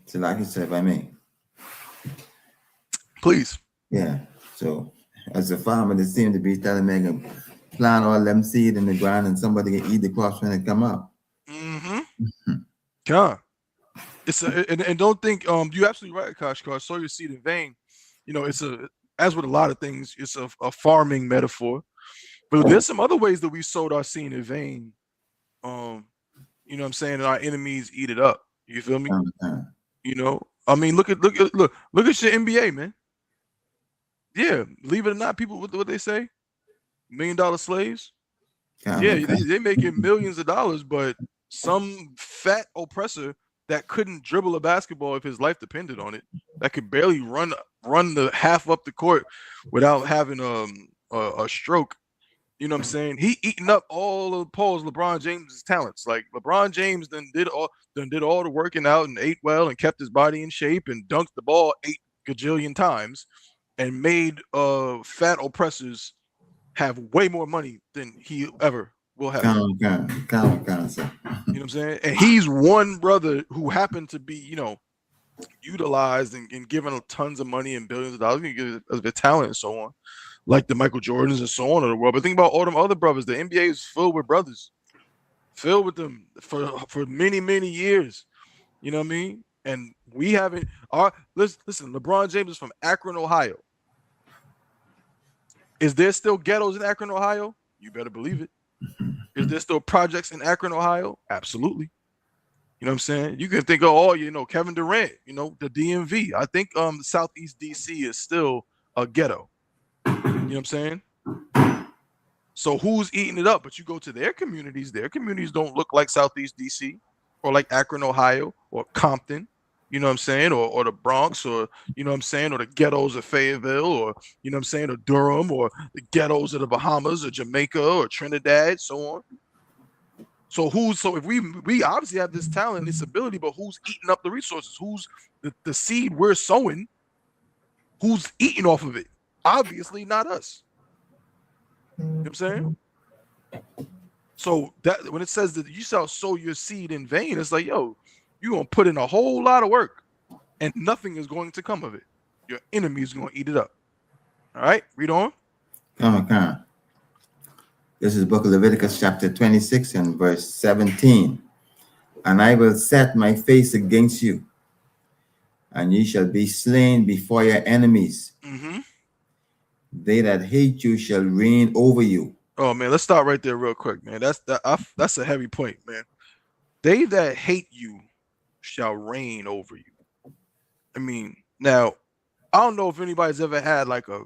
So like you said, if I may. Please. Yeah. So as a farmer, they seem to be telling me to plant all them seed in the ground and somebody can eat the crops when they come up. God. It's and don't think you're absolutely right, Kashkar. Sow your seed in vain. You know, it's as with a lot of things, it's a farming metaphor. But there's some other ways that we sowed our seed in vain. You know what I'm saying? And our enemies eat it up. You feel me? You know, I mean, look at your NBA, man. Yeah, believe it or not, people what they say, $1 million slaves. Yeah, they making millions of dollars, but some fat oppressor that couldn't dribble a basketball if his life depended on it, that could barely run the half up the court without having a stroke. You know what I'm saying? He eating up all of Paul's LeBron James' talents. Like LeBron James did all the working out and ate well and kept his body in shape and dunked the ball 8 gajillion times and made fat oppressors have way more money than he ever will have. Count, sir. You know what I'm saying? And he's one brother who happened to be, you know, utilized and given tons of money and billions of dollars because of their talent and so on, like the Michael Jordans and so on of the world. But think about all them other brothers. The NBA is filled with brothers, filled with them for many, many years. You know what I mean? And we haven't. Listen, LeBron James is from Akron, Ohio. Is there still ghettos in Akron, Ohio? You better believe it. Is there still projects in Akron, Ohio? Absolutely. You know what I'm saying? You can think of, you know, Kevin Durant, you know, the DMV. I think Southeast DC is still a ghetto. You know what I'm saying? So who's eating it up? But you go to their communities don't look like Southeast DC or like Akron, Ohio or Compton. You know what I'm saying? Or the Bronx, or, you know what I'm saying, or the ghettos of Fayetteville, or, you know what I'm saying, or Durham, or the ghettos of the Bahamas, or Jamaica, or Trinidad, so on. So if we obviously have this talent, this ability, but who's eating up the resources? Who's the seed we're sowing? Who's eating off of it? Obviously not us. You know what I'm saying? So that when it says that you shall sow your seed in vain, it's like, yo, you're going to put in a whole lot of work and nothing is going to come of it. Your enemy is going to eat it up. All right, read on. Come on. This is the book of Leviticus, chapter 26 and verse 17. And I will set my face against you, and ye shall be slain before your enemies. They that hate you shall reign over you. Oh, man, let's stop right there real quick, man. That's a heavy point, man. They that hate you shall reign over you. I mean, now, I don't know if anybody's ever had like a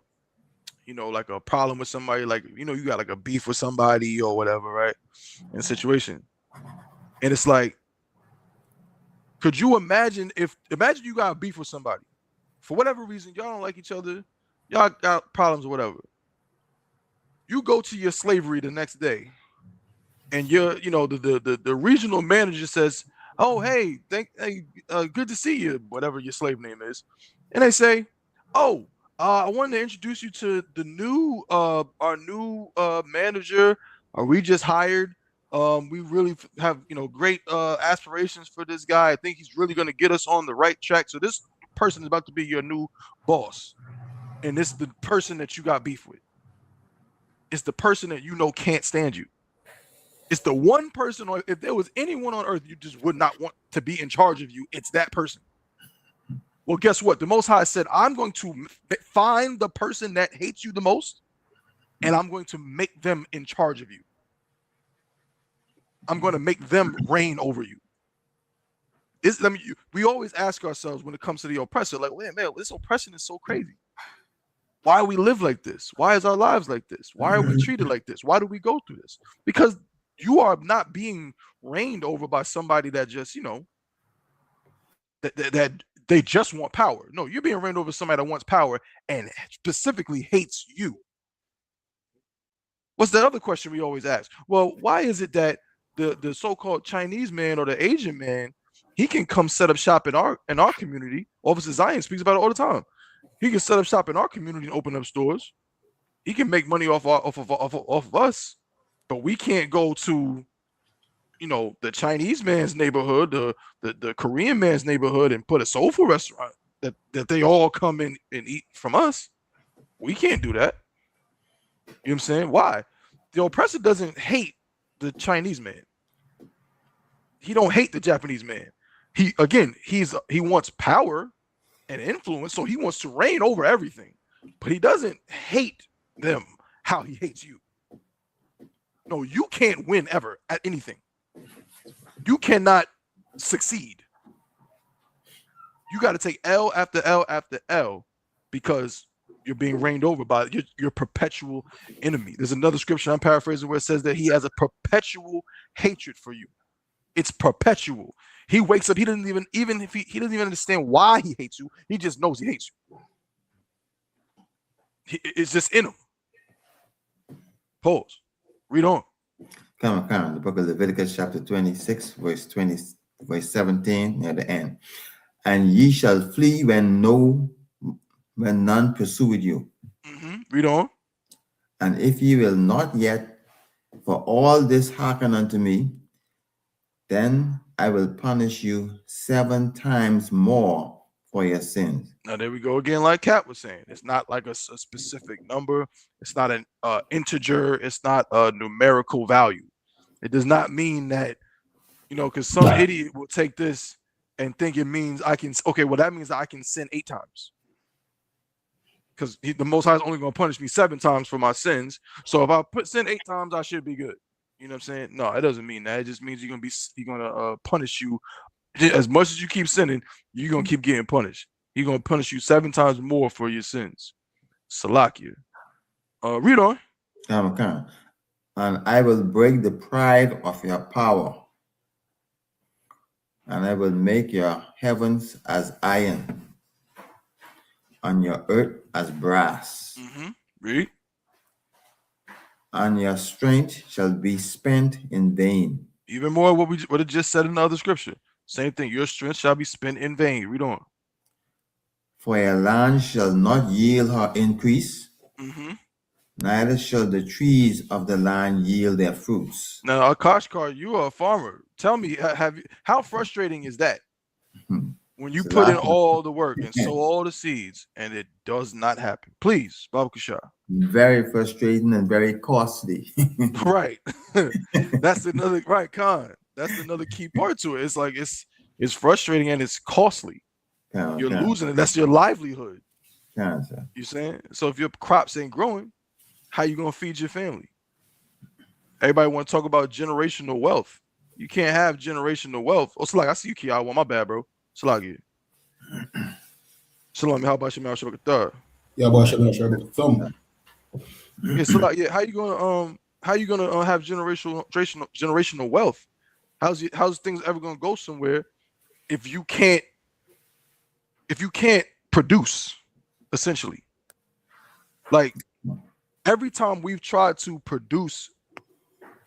problem with somebody, like, you know, you got like a beef with somebody or whatever, right? In a situation. And it's like, could you imagine you got a beef with somebody for whatever reason, y'all don't like each other, y'all got problems or whatever. You go to your slavery the next day and the regional manager says, oh, hey, good to see you, whatever your slave name is. And they say, oh, I wanted to introduce you to our new manager. We just hired. We really have, great aspirations for this guy. I think he's really going to get us on the right track. So this person is about to be your new boss. And this is the person that you got beef with. It's the person that can't stand you. It's the one person, or if there was anyone on earth you just would not want to be in charge of you, it's that person. Well, guess what? The Most High said, I'm going to find the person that hates you the most, and I'm going to make them in charge of you. I'm going to make them reign over you. We always ask ourselves when it comes to the oppressor, like, man, this oppression is so crazy. Why do we live like this? Why is our lives like this? Why are we treated like this? Why do we go through this? Because you are not being reigned over by somebody that just, that they just want power. No, you're being reigned over somebody that wants power and specifically hates you. What's the other question we always ask? Well, why is it that the so-called Chinese man or the Asian man, he can come set up shop in our community? Officer Zion speaks about it all the time. He can set up shop in our community and open up stores. He can make money off of us, but we can't go to, the Chinese man's neighborhood, the Korean man's neighborhood, and put a soul food restaurant that they all come in and eat from us. We can't do that. You know what I'm saying? Why? The oppressor doesn't hate the Chinese man. He don't hate the Japanese man. He wants power and influence, so he wants to reign over everything. But he doesn't hate them how he hates you. No, you can't win ever at anything. You cannot succeed. You got to take L after L after L because you're being reigned over by your perpetual enemy. There's another scripture, I'm paraphrasing, where it says that he has a perpetual hatred for you. It's perpetual. He wakes up, he doesn't even if he doesn't even understand why he hates you. He just knows he hates you. It's just in him. Pause. Read on. Come on. The book of Leviticus, chapter 26, verse 17, near the end. And ye shall flee when none pursue you. Read on. And if ye will not yet for all this hearken unto me, then I will punish you 7 times more for your sins. Now there we go again, like Kat was saying. It's not like a specific number. It's not an integer. It's not a numerical value. It does not mean that, because some idiot will take this and think it means that means I can sin 8 times. Because the Most High is only going to punish me 7 times for my sins. So if I sin 8 times, I should be good. You know what I'm saying? No, it doesn't mean that. It just means he's gonna punish you as much as you keep sinning. You're gonna keep getting punished. He's gonna punish you 7 times more for your sins. Salakia. Read on. Okay. And I will break the pride of your power, and I will make your heavens as iron, and your earth as brass. Read. And your strength shall be spent in vain. Even more what it just said in the other scripture. Same thing. Your strength shall be spent in vain. Read on. For your land shall not yield her increase, neither shall the trees of the land yield their fruits. Now, Akashkar, you are a farmer. Tell me, how frustrating is that? When you put in all the work and sow all the seeds and it does not happen. Please, Baba Kushah. Very frustrating and very costly. Right. That's another Khan. That's another key part to it. It's like it's frustrating and it's costly. You're losing it. That's your livelihood. You saying? So if your crops ain't growing, how you gonna feed your family? Everybody want to talk about generational wealth. You can't have generational wealth. Oh, Slag, I see you, Kiawa. My bad, bro. Salagi. Shalom, how about your mouth? Yeah, about your thumb. Yeah, Salag, yeah. How you gonna have generational wealth? How's things ever gonna go somewhere if you can't produce, essentially? Like every time we've tried to produce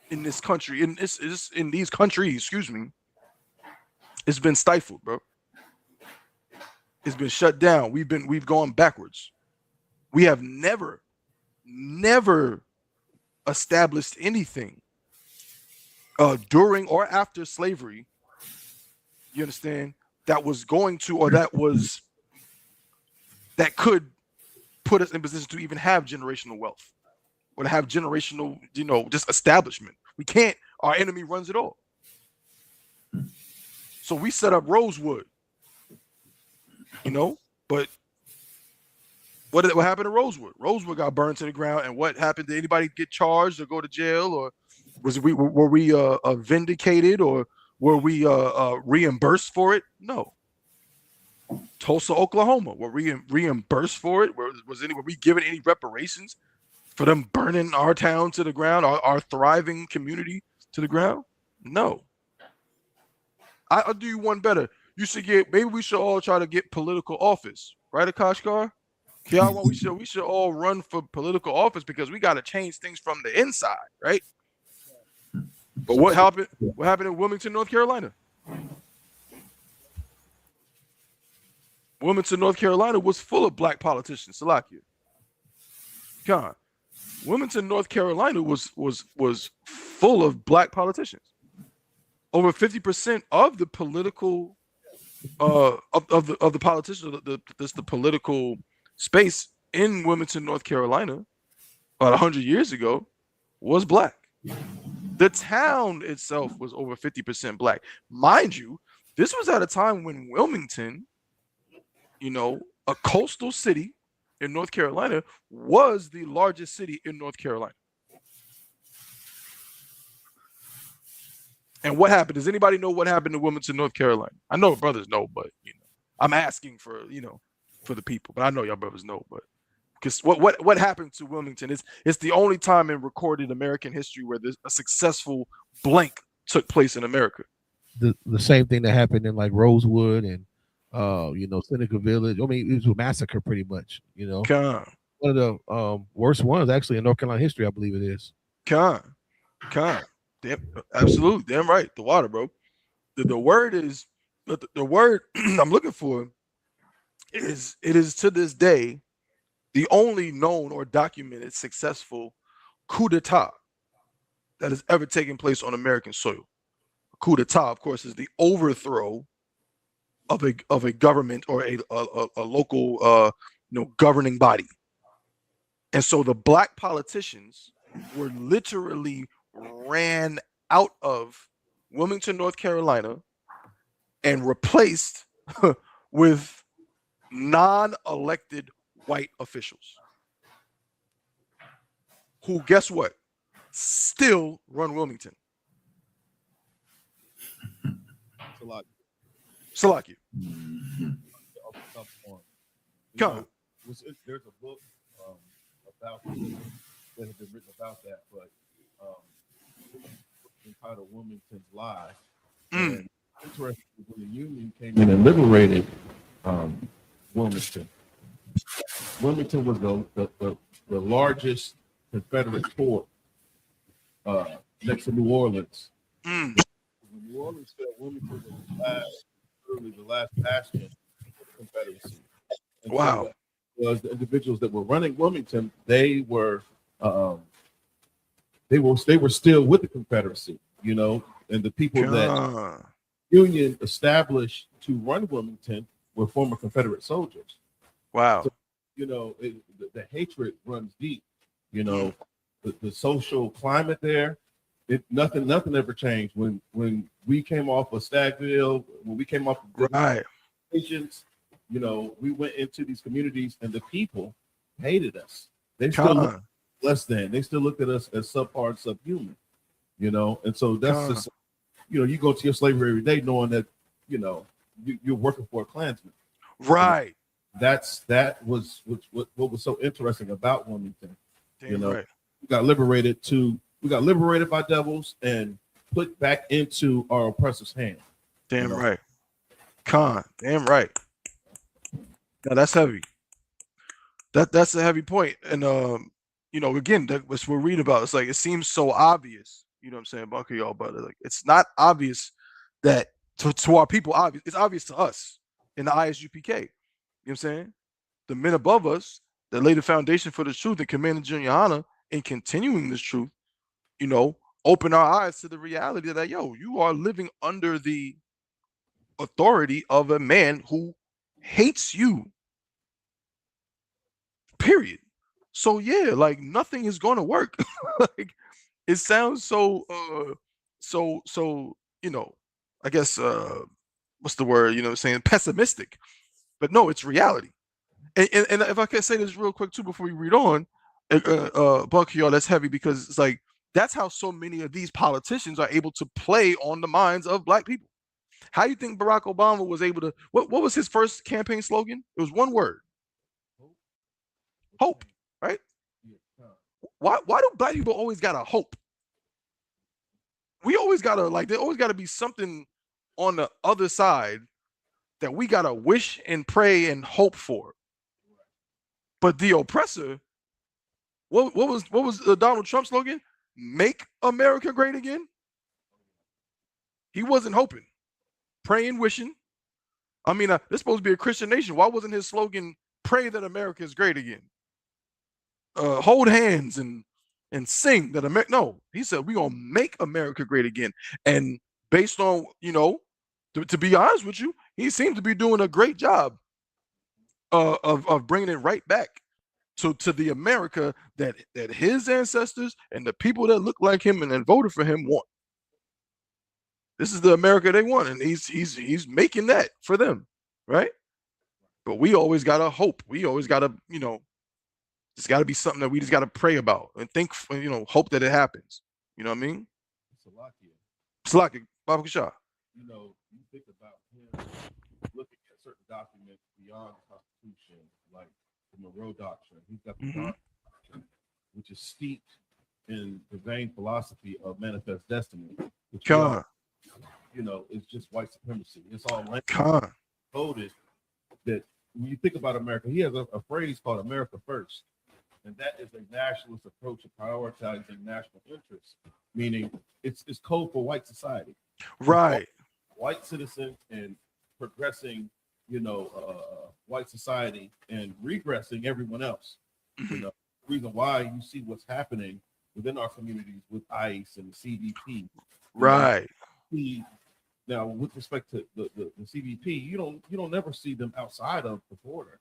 in this country, in these countries, excuse me, it's been stifled, bro. It's been shut down. We've gone backwards. We have never established anything during or after slavery. You understand? That was going to, or that could put us in position to even have generational wealth or to have generational, just establishment. We can't Our enemy runs it all. So we set up Rosewood, but what happened to Rosewood? Rosewood got burned to the ground, and what happened? Did anybody get charged or go to jail, or were we vindicated, or were we reimbursed for it? No. Tulsa, Oklahoma, were we reimbursed for it? Were we given any reparations for them burning our town to the ground, our thriving community to the ground? No. I'll do you one better. You should maybe we should all try to get political office, right, Akashkar? Yeah, we should all run for political office because we got to change things from the inside, right? But what happened? What happened in Wilmington, North Carolina? Wilmington, North Carolina was full of black politicians. Salakia. God, Wilmington, North Carolina was full of black politicians. Over 50% of the political of the politicians, the political space in Wilmington, North Carolina, about 100 years ago, was black. The town itself was over 50% black. Mind you, this was at a time when Wilmington, a coastal city in North Carolina, was the largest city in North Carolina. And what happened? Does anybody know what happened to Wilmington, North Carolina? I know brothers know, but I'm asking for for the people. But I know y'all brothers know. But because what happened to Wilmington it's the only time in recorded American history where there's a successful blank took place in America. The same thing that happened in like Rosewood and Seneca Village. I mean, it was a massacre pretty much. Con. One of the worst ones actually in North Carolina history, I believe it is. Con. Damn, absolutely, damn right. The water, bro. The word is the word I'm looking for is to this day the only known or documented successful coup d'etat that has ever taken place on American soil. A coup d'etat, of course, is the overthrow of a government or a local governing body. And so the black politicians were literally ran out of Wilmington, North Carolina, and replaced with non-elected white officials who, guess what, still run Wilmington. Salakia. Come. There's a book about that has been written about that, but entitled Wilmington's Lie. And interesting, when the Union came in and liberated Wilmington. Wilmington was the largest Confederate fort next to New Orleans. When New Orleans fell, Wilmington was the last bastion of the Confederacy. And wow. So was the individuals that were running Wilmington, they were still with the Confederacy, and the people that Union established to run Wilmington were former Confederate soldiers. Wow. So, the hatred runs deep. The social climate there, nothing ever changed. When we came off of Stagville, when we came off of right. Patients, we went into these communities and the people hated us. They still looked less than. They still looked at us as subpar and subhuman. And so that's just, you go to your slavery every day knowing that, you're working for a Klansman. Right. That was what was so interesting about Wilmington. Right. We got liberated by devils and put back into our oppressor's hand. Damn right. Damn right. Now that's heavy. That's a heavy point. And again, that's what we're reading about. It's like it seems so obvious, what I'm saying, Bunker, y'all, but like it's not obvious that to our people, obvious. It's obvious to us in the I.S.U.P.K. You know what I'm saying? The men above us that laid the foundation for the truth and commanded YAHANNA in continuing this truth, open our eyes to the reality that, you are living under the authority of a man who hates you. Period. So yeah, like nothing is going to work. Like it sounds so so I guess what's the word? Saying pessimistic, but no, it's reality. And if I can say this real quick too before we read on, Buck, y'all, that's heavy because it's like that's how so many of these politicians are able to play on the minds of black people. How you think Barack Obama was able to? What was his first campaign slogan? It was one word: hope. Right? Why do black people always gotta hope? We always gotta there always gotta be something on the other side that we gotta wish and pray and hope for. But the oppressor, what was Donald Trump's slogan? Make America great again. He wasn't hoping, praying, wishing. I mean, this supposed to be a Christian nation. Why wasn't his slogan "Pray that America is great again"? Hold hands and sing that America. No, he said we're gonna make America great again. And based on to be honest with you, he seems to be doing a great job of bringing it right back to the America that his ancestors and the people that look like him and that voted for him want. This is the America they want, and he's making that for them, right? But we always gotta hope. We always gotta it's got to be something that we just got to pray about and think, hope that it happens. You know what I mean? Salakia, Baba Shah. You think about him looking at certain documents beyond the Constitution, like the Monroe Doctrine. He's got the Doctrine, which is steeped in the vain philosophy of manifest destiny, which is just white supremacy. It's all coded that when you think about America, he has a phrase called America First. And that is a nationalist approach to prioritizing national interests, meaning it's code for white society. Right. White citizens and progressing, white society and regressing everyone else. The reason why you see what's happening within our communities with ICE and the CBP. Right. Now, with respect to the CBP, you don't never see them outside of the border.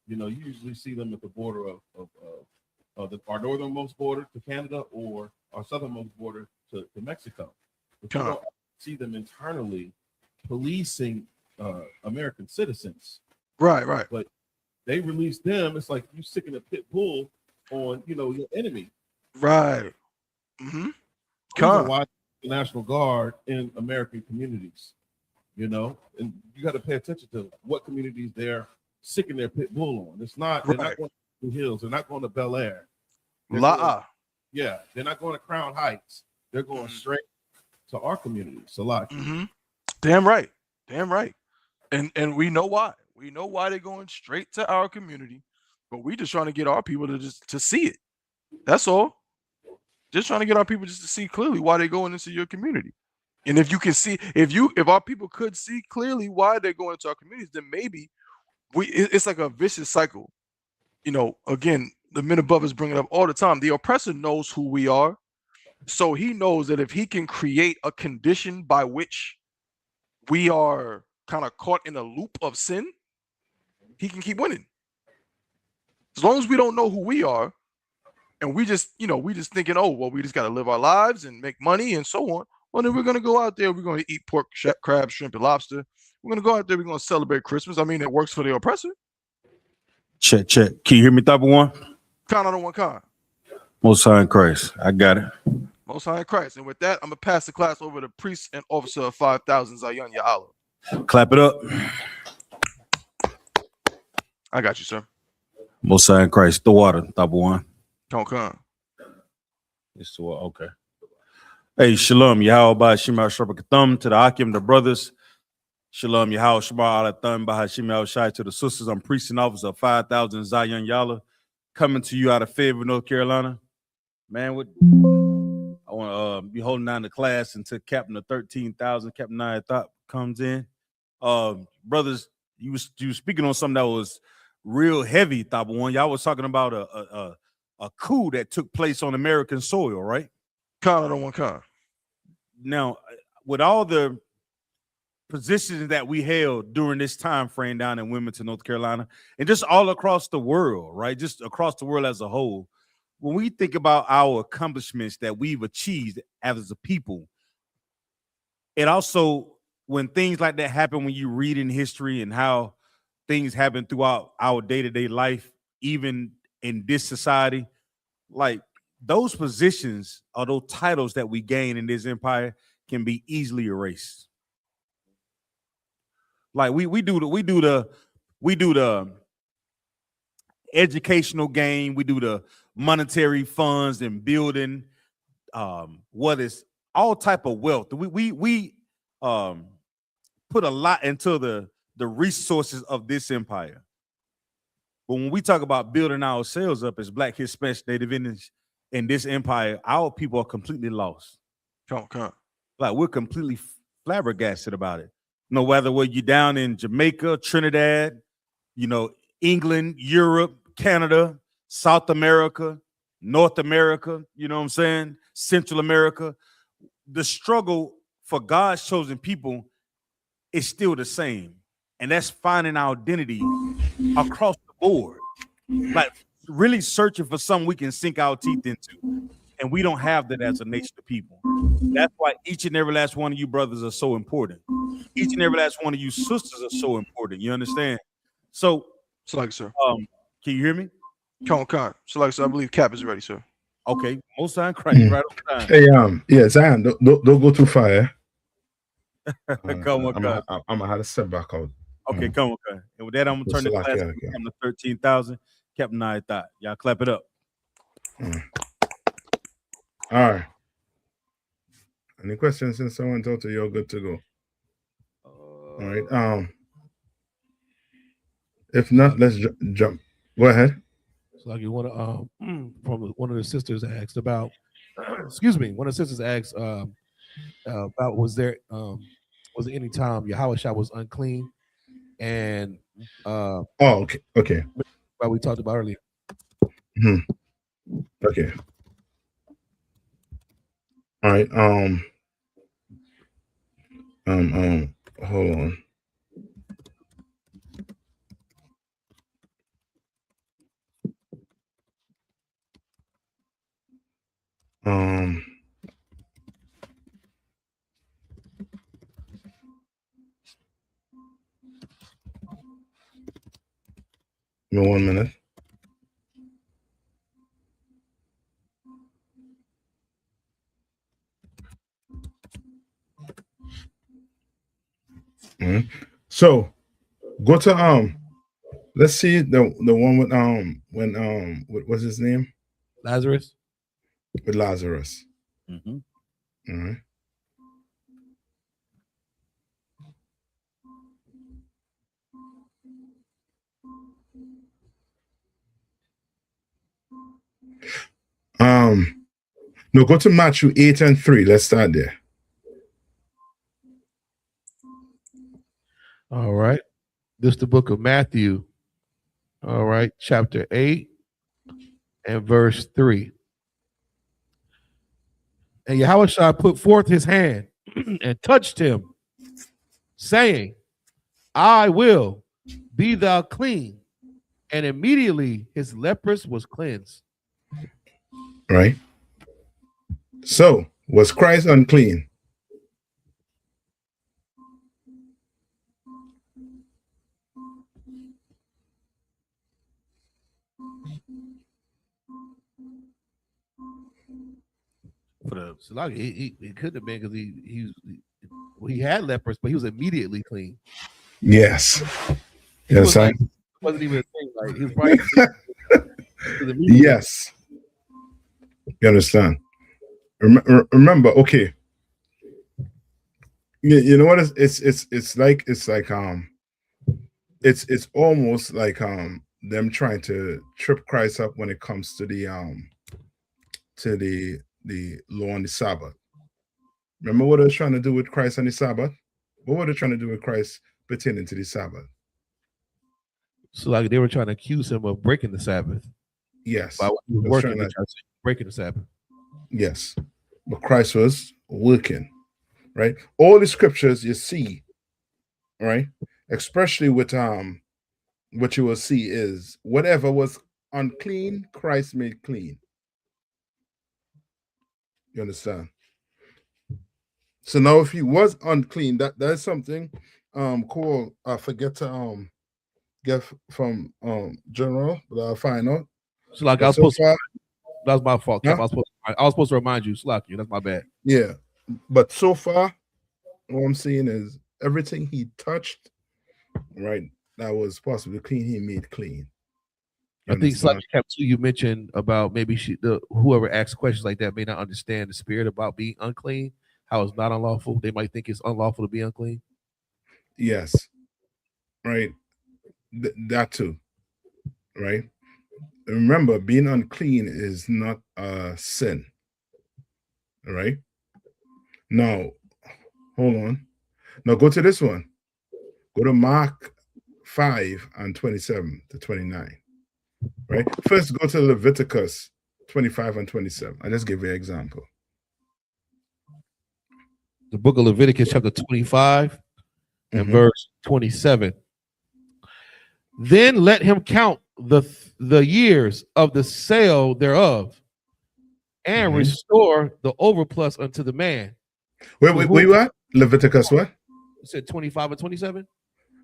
You usually see them at the border of our northernmost border to Canada or our southernmost border to Mexico. But you don't see them internally policing American citizens. Right. But they release them. It's like you sicking a pit bull on, your enemy. Right. Why the National Guard in American communities, and you got to pay attention to what communities they're sicking their pit bull on. It's not, they're not going to Hills, they're not going to Bel Air. They're not going to Crown Heights. They're going straight to our community. Damn right. And we know why. We know why they're going straight to our community, but we just trying to get our people to see it. That's all. Just trying to get our people just to see clearly why they're going into your community. And if you can see, if our people could see clearly why they're going to our communities, then maybe it's like a vicious cycle. Again, the men above us bring it up all the time. The oppressor knows who we are. So he knows that if he can create a condition by which we are kind of caught in a loop of sin, he can keep winning. As long as we don't know who we are, and we just thinking, oh, well, we just got to live our lives and make money and so on. Well, then we're going to go out there. We're going to eat pork, crab, shrimp, and lobster. We're going to go out there. We're going to celebrate Christmas. I mean, it works for the oppressor. Check. Can you hear me, type of one? Con, I don't want con. Most High in Christ. I got it. Most High in Christ. And with that, I'm going to pass the class over to priest and officer of 5,000, Zion Ya'ala. Clap it up. I got you, sir. Most High in Christ. The water, type of one. Con. It's okay. Hey, Shalom, Yahweh, Shema, Shabbat, to the Akim, the brothers. Shalom, Yahweh, Shema, Alatham, Bahashim, Al-Shai, to the sisters. I'm priest and officer of 5,000, Zion Ya'ala, coming to you out of Fayetteville, North Carolina. Man, I want to be holding down the class until Captain of 13,000, Captain Nayathaq comes in. Brothers, you was speaking on something that was real heavy, Thaba One. Y'all was talking about a coup that took place on American soil, right? Con. Now, with all the positions that we held during this time frame down in Wilmington, North Carolina, and just all across the world, right? Just across the world as a whole, when we think about our accomplishments that we've achieved as a people, it also, when things like that happen, when you read in history and how things happen throughout our day-to-day life, even in this society, like those positions or those titles that we gain in this empire can be easily erased. Like we do the educational gain, we do the monetary funds and building what is all type of wealth. We put a lot into the resources of this empire. But when we talk about building ourselves up as Black, Hispanic, Native Indians in this empire, our people are completely lost. Come. Like we're completely flabbergasted about it. No, whether you're down in Jamaica, Trinidad, England, Europe, Canada, South America, North America, you know what I'm saying? Central America. The struggle for God's chosen people is still the same. And that's finding our identity across the board. Like really searching for something we can sink our teeth into. And we don't have that as a nation of people. That's why each and every last one of you brothers are so important. Each and every last one of you sisters are so important. You understand? So like, sir. Can you hear me? Con. So like, sir, I believe Cap is ready, sir. Okay, most time, Christ, right on time. Hey, yeah, Zion, don't go too far. Yeah? Come on, I'm gonna have to step back out. Okay, come on, guys. And with that, I'm gonna turn the class to 13,000. Captain Nayathaq. Y'all clap it up. All right. Any questions since someone told you you're good to go? All right. If not, let's jump. Go ahead. So like you want to from one of the sisters asked about excuse me, one of the sisters asked about was there any time Yahawashi was unclean? And okay. What we talked about earlier. Okay. All right. Hold on. Give me 1 minute. So go to let's see the one with what was his name? Lazarus. With Lazarus. Mm-hmm. All right. No, go to Matthew 8:3. Let's start there. All right. This is the book of Matthew. All right, chapter 8 and verse 3. And Yahawashi put forth his hand and touched him, saying, I will, be thou clean. And immediately his leprosy was cleansed. Right. So, was Christ unclean? He couldn't have been because he had leprosy, but he was immediately clean. Yes. Yes, wasn't even a thing. Like he was probably yes. You understand? Remember, okay. You know what? It's almost like them trying to trip Christ up when it comes to the law on the Sabbath. Remember what they were trying to do with Christ on the Sabbath? What were they trying to do with Christ pertaining to the Sabbath? So like they were trying to accuse him of breaking the Sabbath. Yes. By working, breaking the Sabbath. Yes. But Christ was working, right? All the scriptures you see, right? Especially with what you will see is whatever was unclean, Christ made clean. You understand? So now if he was unclean, that's something cool. I forget to get from General, but I'll find out. So like I was supposed to, that was my fault, Cap. I was supposed to remind you, Slacky. That's my bad. Yeah. But so far, what I'm seeing is everything he touched, right, that was possibly clean, he made clean. I think Slacky Cap too, you mentioned about maybe whoever asks questions like that may not understand the spirit about being unclean, how it's not unlawful. They might think it's unlawful to be unclean. Yes. Right. That too. Right. Remember, being unclean is not a sin. All right. Now, hold on. Now go to this one. Go to Mark 5 and 27 to 29. Right. First, go to Leviticus 25 and 27. I'll just give you an example. The book of Leviticus, chapter 25 and verse 27. Then let him count the years of the sale thereof, and restore the overplus unto the man. Wait, what? Leviticus what? You said 25 and 27?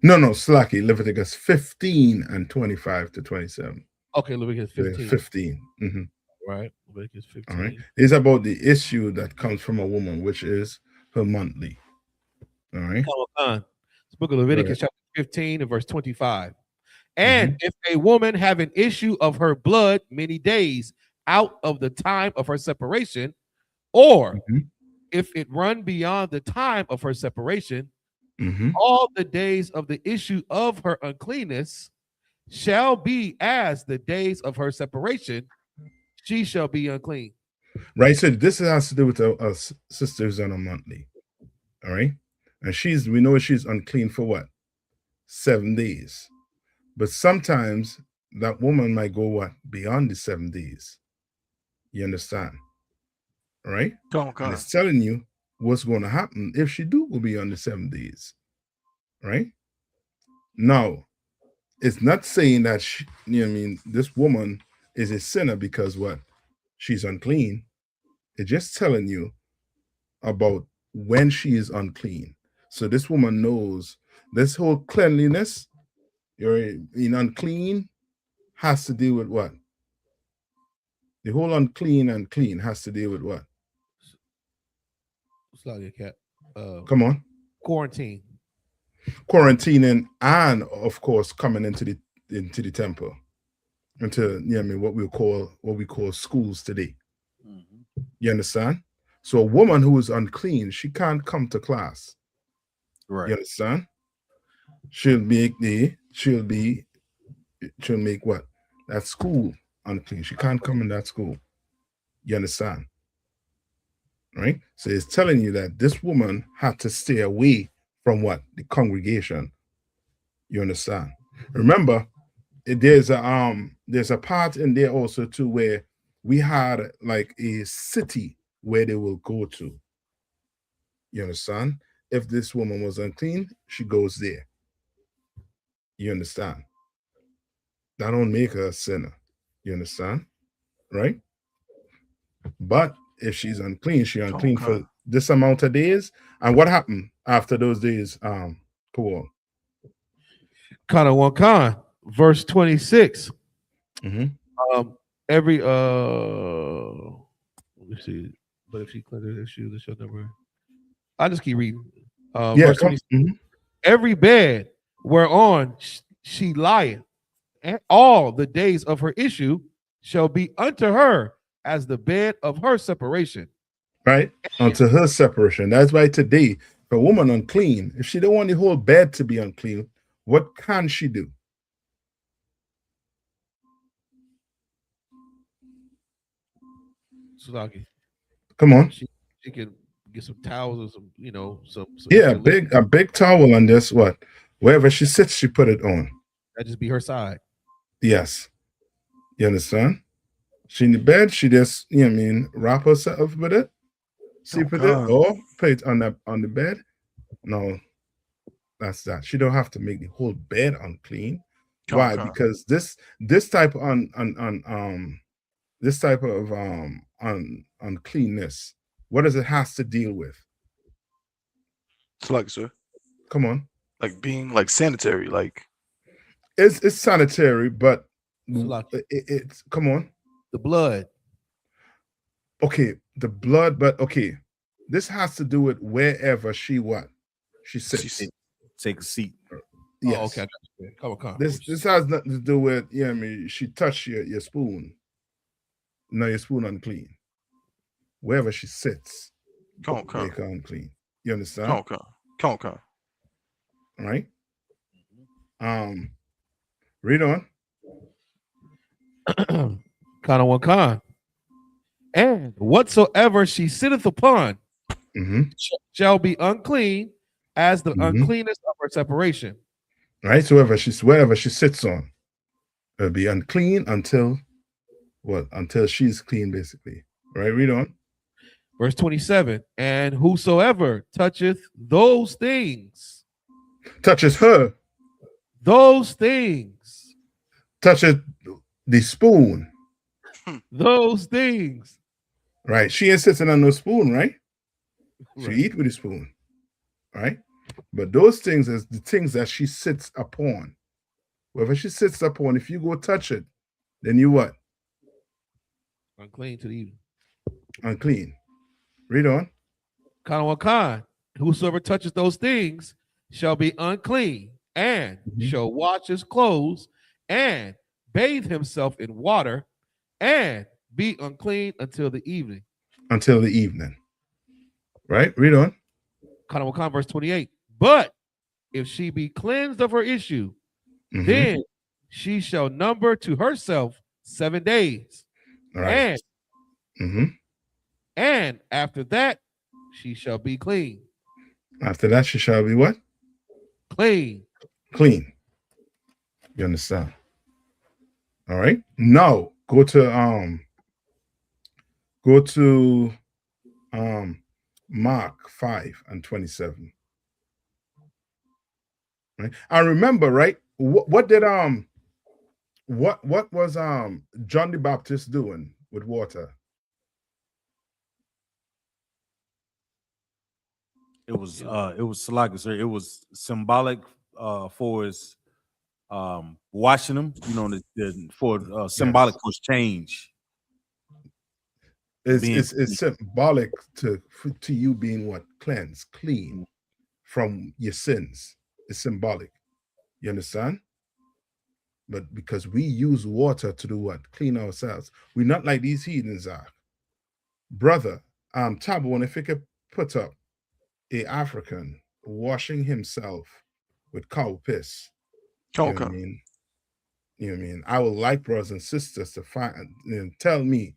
No, Slacky. Leviticus 15 and 25 to 27. Okay, Leviticus 15. 15. Right, Leviticus 15. All right. It's about the issue that comes from a woman, which is her monthly. All right. Come on. This book of Leviticus, chapter 15 and verse 25. And if a woman have an issue of her blood many days out of the time of her separation, or if it run beyond the time of her separation, all the days of the issue of her uncleanness shall be as the days of her separation, she shall be unclean. Right. So this has to do with us sisters on a monthly. All right. And we know she's unclean for what? 7 days. But sometimes that woman might go what? Beyond the 7 days. You understand? All right? And it's telling you what's going to happen if she do go beyond the 7 days. Right? Now, it's not saying that this woman is a sinner because what? She's unclean. It's just telling you about when she is unclean. So this woman knows this whole cleanliness, you're unclean, has to deal with what? The whole unclean and clean has to deal with what? It's like a cat. Come on. Quarantine. Quarantining, and of course coming into the temple, into what we call schools today. You understand? So a woman who is unclean, she can't come to class. Right. You understand? She'll make what? That school unclean. She can't come in that school. You understand? Right? So it's telling you that this woman had to stay away from what? The congregation. You understand? Remember, there's a part in there also too where we had like a city where they will go to. You understand? If this woman was unclean, she goes there. You understand? That don't make her a sinner. You understand? Right? But if she's unclean, she's unclean for this amount of days. And what happened after those days? Cool. Kind of one kind. Verse 26. Every let me see. But if she cleanses the issue, this shall never. I'll just keep reading. Verse 26. Every bed whereon she lieth, and all the days of her issue shall be unto her as the bed of her separation. Right? Unto her separation. That's why today, for a woman unclean, if she don't want the whole bed to be unclean, what can she do? Sulaki. Come on. She can get some towels or some a big towel on this, what? Wherever she sits, she put it on. That just be her side. Yes. You understand? She in the bed, she just, wrap herself with it, sleep with it, or put it on the bed. No, that's that. She don't have to make the whole bed unclean. Why? Because this type of uncleanness, what does it has to deal with? It's like, sir. Come on. Like being like sanitary, like it's sanitary, but it's come on. The blood. Okay, the blood, but okay. This has to do with wherever she sits. Take a seat. Yes. Oh, okay. Come on. This has nothing to do with I mean, she touched your spoon. No, your spoon unclean. Wherever she sits, make her unclean. You understand? Come. All right. Read on. Con. And whatsoever she sitteth upon shall be unclean as the uncleanness of her separation. Right. So wherever she sits on, it'll be unclean until what? Until she's clean, basically. Right. Read on. Verse 27. And whosoever toucheth those things, touches her, those things, touches the spoon, those things. Right. She ain't sitting on no spoon, right? She eat with a spoon, right? But those things is the things that she sits upon. Wherever she sits upon, if you go touch it, then you what? Unclean to the evening. Unclean. Read on. Con. Whosoever touches those things shall be unclean and shall wash his clothes and bathe himself in water and be unclean until the evening. Until the evening. Right? Read on. Con, verse 28. But if she be cleansed of her issue, then she shall number to herself 7 days. Right. And after that, she shall be clean. After that, she shall be what? Clean. Clean. You understand? All right. Now go to Mark 5:27. Right. I remember, right? What was John the Baptist doing with water? It was like, sir, it was symbolic for his washing them, for symbolic for change. It's symbolic to you being what? Cleansed, clean from your sins. It's symbolic. You understand? But because we use water to do what? Clean ourselves. We're not like these heathens are. Brother, Tabo, if you could put up a African washing himself with cow piss. You know what I mean? You know what I mean? I would like brothers and sisters to find and tell me,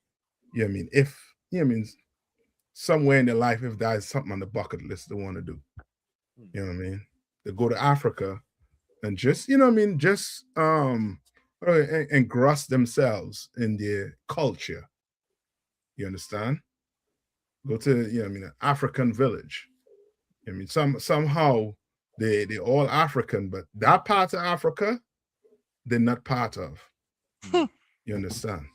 you know what I mean, if somewhere in their life, if there's something on the bucket list they want to do. You know what I mean? They go to Africa and just, just engross themselves in their culture. You understand? Go to, an African village. I mean, somehow they're all African, but that part of Africa, they're not part of. You understand?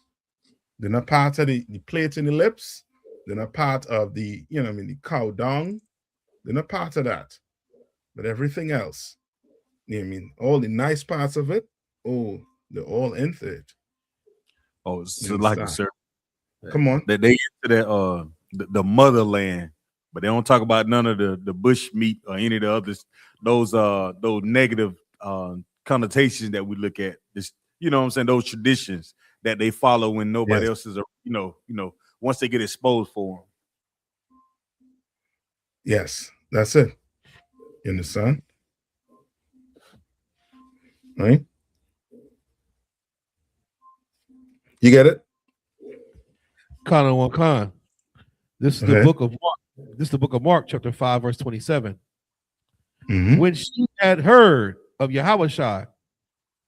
They're not part of the plate in the lips. They're not part of the, the cow dung. They're not part of that. But everything else, all the nice parts of it, they're all into it. Oh, so like, sir. Come on. They into that the motherland. But they don't talk about none of the bush meat or any of the others, those negative connotations that we look at. This, what I'm saying, those traditions that they follow when nobody else is, once they get exposed for them. Yes, that's it. You understand? Right? You get it? Con. This is the book of Mark. This is the book of Mark, chapter 5, verse 27. When she had heard of Yahushua,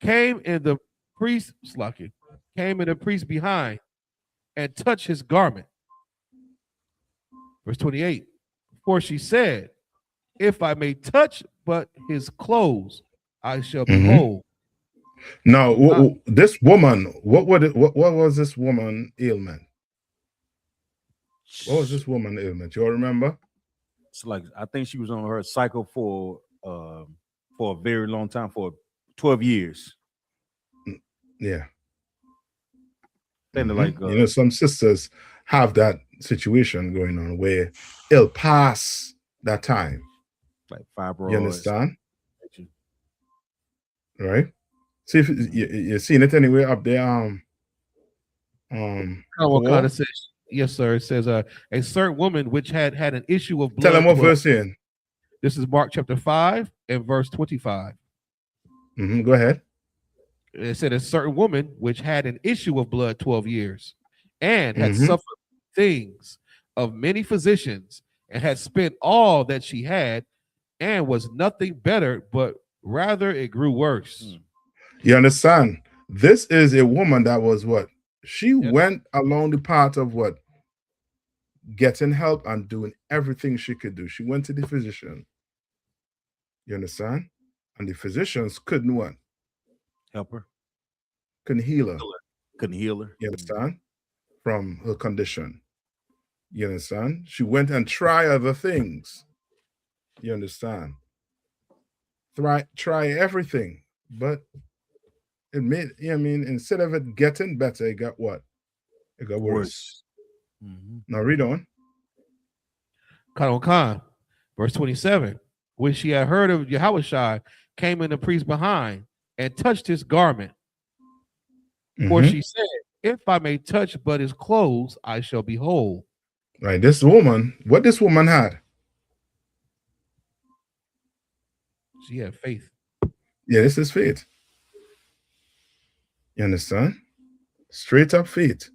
came in the priest behind and touched his garment. Verse 28. For she said, if I may touch but his clothes, I shall be whole. Now, this woman, what was this woman ailment? What was this woman ailment? You all remember? So like I think she was on her cycle for a very long time, for 12 years. Yeah. Then like you know, some sisters have that situation going on where it'll pass that time. Like fibroids. You understand? Right? See if you're seeing it anywhere up there. What kind of says? Yes, sir. It says a certain woman which had an issue of blood. Tell them what verse you're in. This is Mark chapter 5 and verse 25. Go ahead. It said a certain woman which had an issue of blood 12 years and had suffered things of many physicians and had spent all that she had and was nothing better, but rather it grew worse. You understand? This is a woman that was what? She went along the path of what? Getting help and doing everything she could do. She went to the physician. You understand? And the physicians couldn't what? Help her. Couldn't heal her. Couldn't heal her. You understand? From her condition. You understand? She went and tried other things. You understand? Try everything. But it made, you know what I mean, instead of it getting better, it got what? It got worse. Now read on. Khan, verse 27. When she had heard of Yahushua, came in the priest behind and touched his garment. For she said, if I may touch but his clothes, I shall be whole. Right, this woman, what this woman had? She had faith. Yeah, this is faith. You understand? Straight up faith.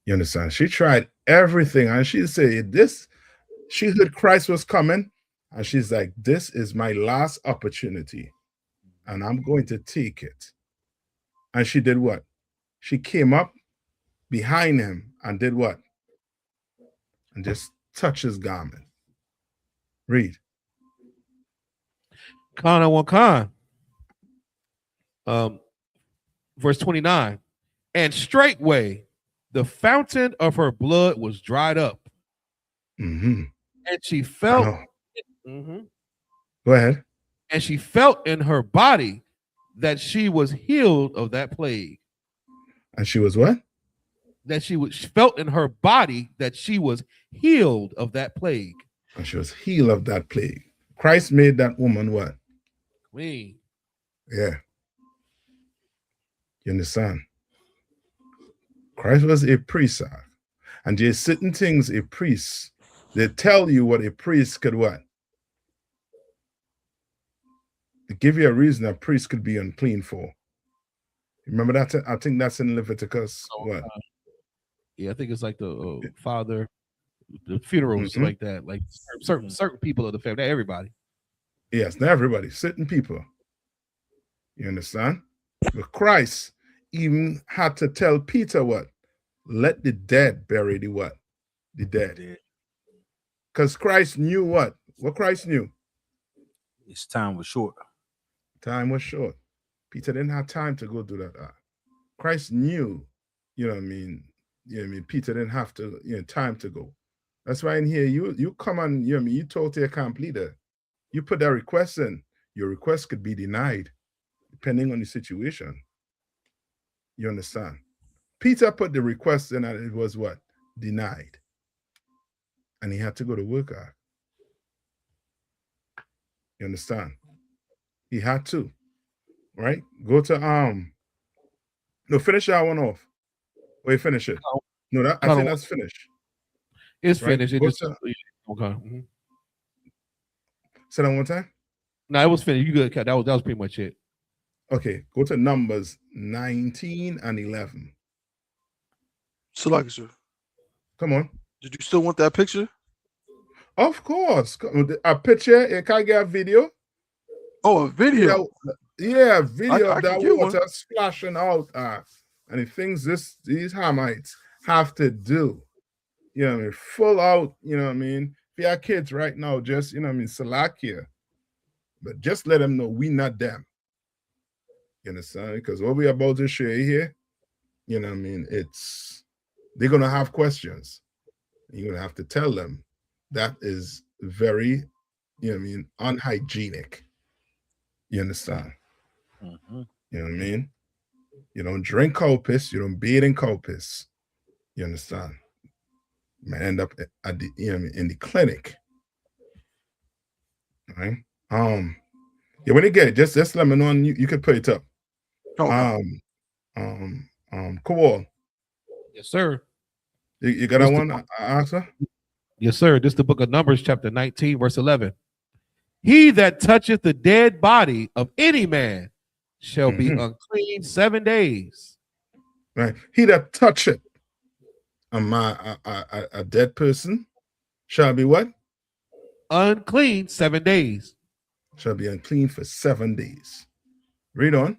You understand? She tried everything and she said this, she heard Christ was coming and she's like, this is my last opportunity and I'm going to take it. And she did what? She came up behind him and did what? And just touched his garment. Read. Khan. Verse 29. And straightway the fountain of her blood was dried up. And she felt. Go ahead. And she felt in her body that she was healed of that plague. And she was what? That she felt in her body that she was healed of that plague. And she was healed of that plague. Christ made that woman what? Queen. Yeah. You understand? Christ was a priest, and there's certain things a priest, they tell you what a priest could what? They give you a reason a priest could be unclean for. Remember that? I think that's in Leviticus. What? Yeah, I think it's like the father, the funerals, like that. Like certain people of the family, not everybody. Yes, not everybody. Certain people. You understand? But Christ even had to tell Peter what? Let the dead bury the what? The dead. Because Christ knew what? What Christ knew? His time was short. Time was short. Peter didn't have time to go do that. Christ knew, you know what I mean? You know what I mean? Peter didn't have to, time to go. That's why in here, you come and, you know what I mean? You talk to your camp leader. You put that request in. Your request could be denied, depending on the situation. You understand? Peter put the request in and it was what? Denied. And he had to go to work. You understand? He had to. Right? Go to no, finish that one off. Or you finish it. No, I think that's finished. It's finished. It just okay. Say that one time. No, it was finished. You good, Kat. That was pretty much it. Okay, go to Numbers 19 and 11. Select, sir. Come on. Did you still want that picture? Of course. A picture. Can I get a video? Oh, a video. Yeah, video of that water one. splashing out. And the things these Hamites have to do. You know what I mean? Full out, you know what I mean? If you have kids right now, just, you know what I mean, Salakia. But just let them know we not them. You understand? Because what we're about to share here, you know what I mean, they're going to have questions. You're going to have to tell them, that is very, you know what I mean, unhygienic. You understand? Mm-hmm. You know what I mean? You don't drink cow piss, you don't bathe in cow piss. You understand? You might end up at the, you know what I mean, in the clinic. Right? Yeah, when you get it, just let me know and you can put it up. Okay. Kowal. Yes, sir. You got that one, answer? Yes, sir. This is the book of Numbers, chapter 19, verse 11. He that toucheth the dead body of any man shall be unclean 7 days. Right. He that toucheth a dead person shall be what? Unclean 7 days. Shall be unclean for 7 days. Read on.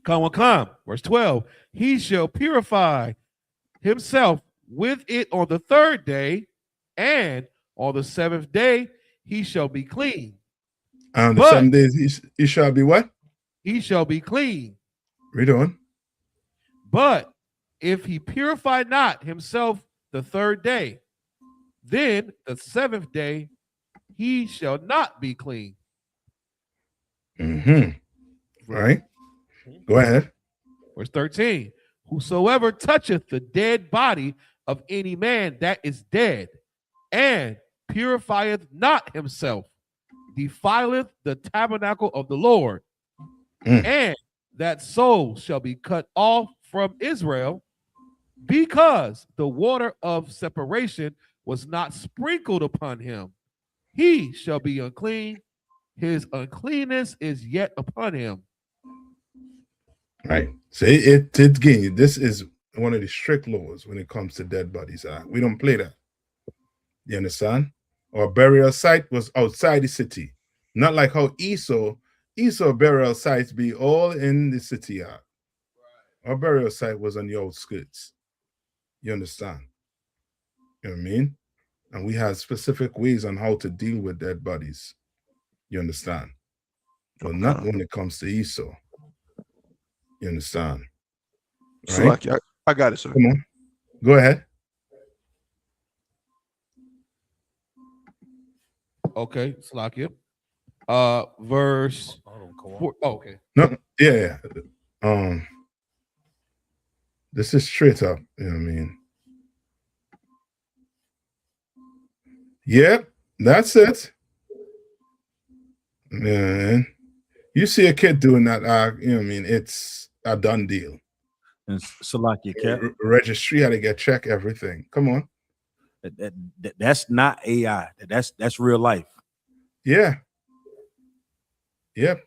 Come. Verse 12. He shall purify himself with it on the 3rd day, and on the 7th day he shall be clean. On the 7 days he shall be what? He shall be clean. Read on. But if he purify not himself the 3rd day, then the 7th day he shall not be clean. Right. Go ahead. Verse 13. Whosoever toucheth the dead body of any man that is dead, and purifieth not himself, defileth the tabernacle of the Lord, and that soul shall be cut off from Israel, because the water of separation was not sprinkled upon him. He shall be unclean. His uncleanness is yet upon him. Right. So it again, this is one of the strict laws when it comes to dead bodies. We don't play that. You understand? Our burial site was outside the city. Not like how Esau burial sites be all in the city. Our burial site was on the outskirts. You understand? You know what I mean? And we had specific ways on how to deal with dead bodies. You understand? But not when it comes to Esau. You understand? Right? So I got it, sir. Come on. Go ahead. Okay, Salakia. Verse 4. Oh, okay. No, yeah. This is straight up, you know what I mean? Yep, that's it. Man, you see a kid doing that, you know what I mean? It's a done deal. And Salakia, Cap. Registry had to get check everything. Come on. That's not AI. That's real life. Yeah. Yep.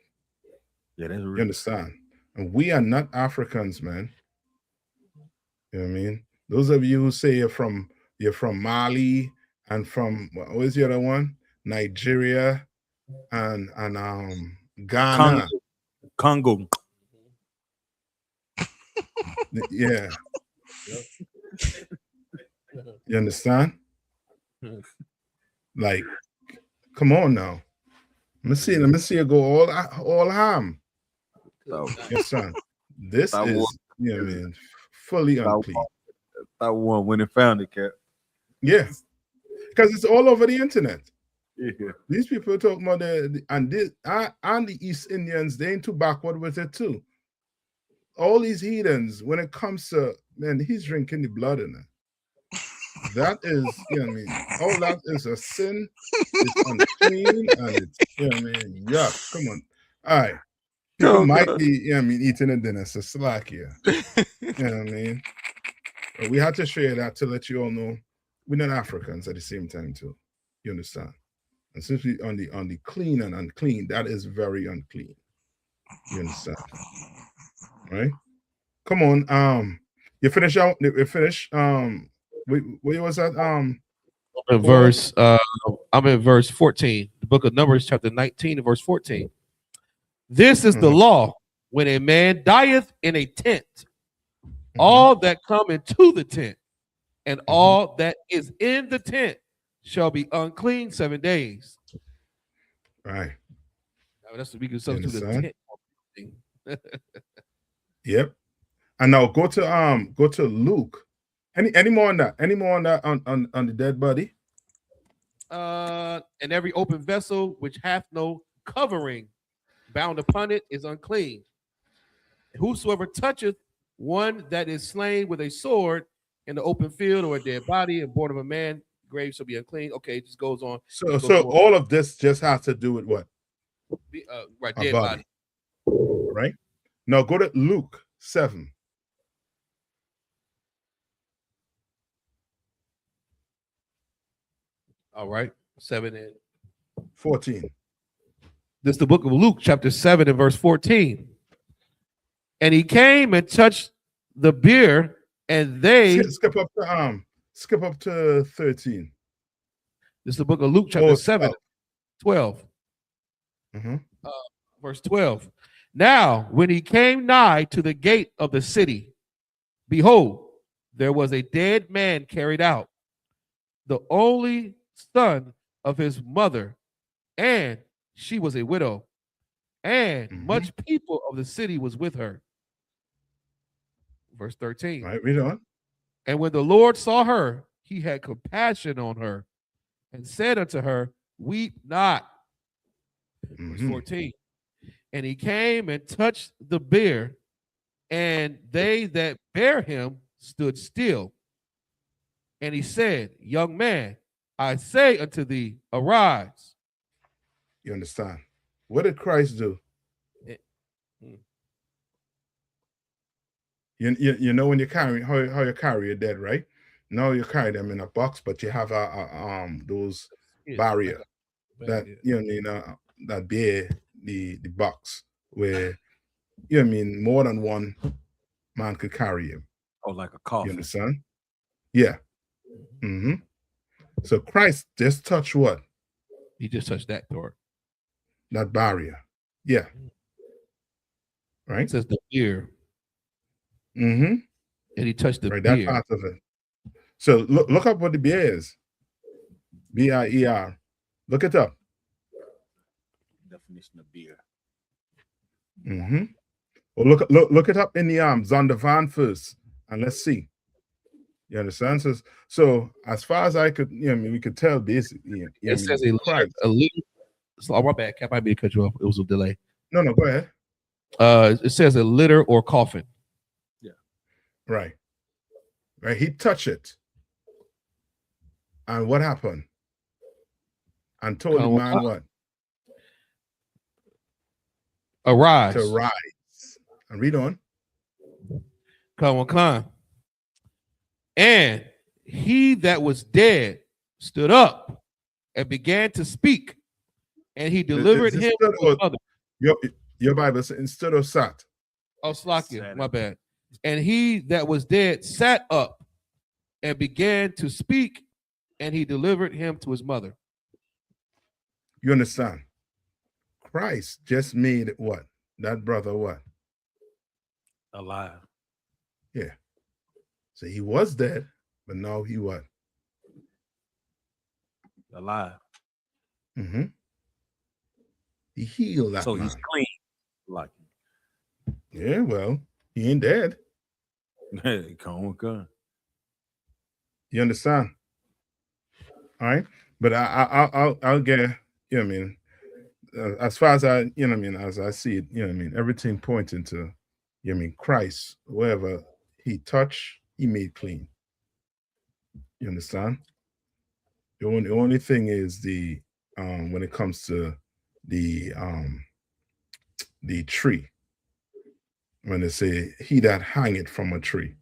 Yeah, that's real. You understand? And we are not Africans, man. You know what I mean? Those of you who say you're from Mali and from what was the other one? Nigeria and Ghana. Congo. Yeah. You understand? Like, come on now. Let me see you go all ham. Yes, son. This is, you know what I mean, fully unclean. That one when it found it, Cap. Yeah. Because it's all over the internet. Yeah. These people are talking about the East Indians, they ain't too backward with it too. All these heathens, when it comes to, man, he's drinking the blood in it. That is, you know what I mean? All that is a sin. It's unclean and it's, you know what I mean? Yuck. Come on. All right. People might be, you know what I mean, eating a dinner, so slack here. You know what I mean? But we had to share that to let you all know we're not Africans at the same time too. You understand? And since we on the clean and unclean, that is very unclean. You understand? Right? Come on. You finish out. You finish. Where was that? I'm in verse 14. The book of Numbers, chapter 19, and verse 14. This is the law when a man dieth in a tent. All that come into the tent and all that is in the tent shall be unclean 7 days. Right. That's what we can substitute the tent. Yep. And now go to Luke Any more on that? Any more on that on the dead body? And every open vessel which hath no covering bound upon it is unclean. Whosoever toucheth one that is slain with a sword in the open field or a dead body and born of a man, grave shall be unclean. Okay, it just goes on. So all of this just has to do with what? Right, a dead body. Right? Now go to Luke 7. All right, 7 and 14. This is the book of Luke, chapter 7 and verse 14. And he came and touched the bier, and they skip up to 13. This is the book of Luke, chapter 7, 12. Verse 12. Now, when he came nigh to the gate of the city, behold, there was a dead man carried out, the only son of his mother, and she was a widow, and much people of the city was with her. Verse 13. Right, read on. And when the Lord saw her, he had compassion on her and said unto her, weep not. Verse 14. And he came and touched the bier, and they that bare him stood still. And he said, young man, I say unto thee, arise. You understand? What did Christ do? You know when you carry how you carry your dead, right? Now you carry them in a box, but you have those barrier that that bear the box where more than one man could carry him. Oh, like a coffin. You understand? Yeah. So Christ just touched what? He just touched that door. That barrier. Yeah. Right? It says the bier. And he touched the bier. That part of it. So look up what the bier is. B-I-E-R. Look it up. Definition of beer. Well, look it up in the Zondervan first, and let's see. You understand? So as far as I could, we could tell basically. It says a little. Oh, my bad, Cap. I may cut you off. It was a delay. No, go ahead. It says a litter or coffin. Yeah. Right. He touched it, and what happened? And told the man what? Arise. To rise. And read on. Come on. And he that was dead stood up and began to speak, and he delivered him to his mother. Your Bible says instead of sat. Oh, Slakia, my bad. And he that was dead sat up and began to speak, and he delivered him to his mother. You understand? Christ just made what? That brother what? Alive. Yeah. So he was dead, but now he what? Alive. He healed that so man. He's clean. Like. Yeah, well, he ain't dead. Hey, come on. You understand? All right. But I'll get, as far as as I see it, everything pointing to, Christ, wherever he touched, he made clean. You understand? The only thing is when it comes to the tree, when they say he that hangeth from a tree,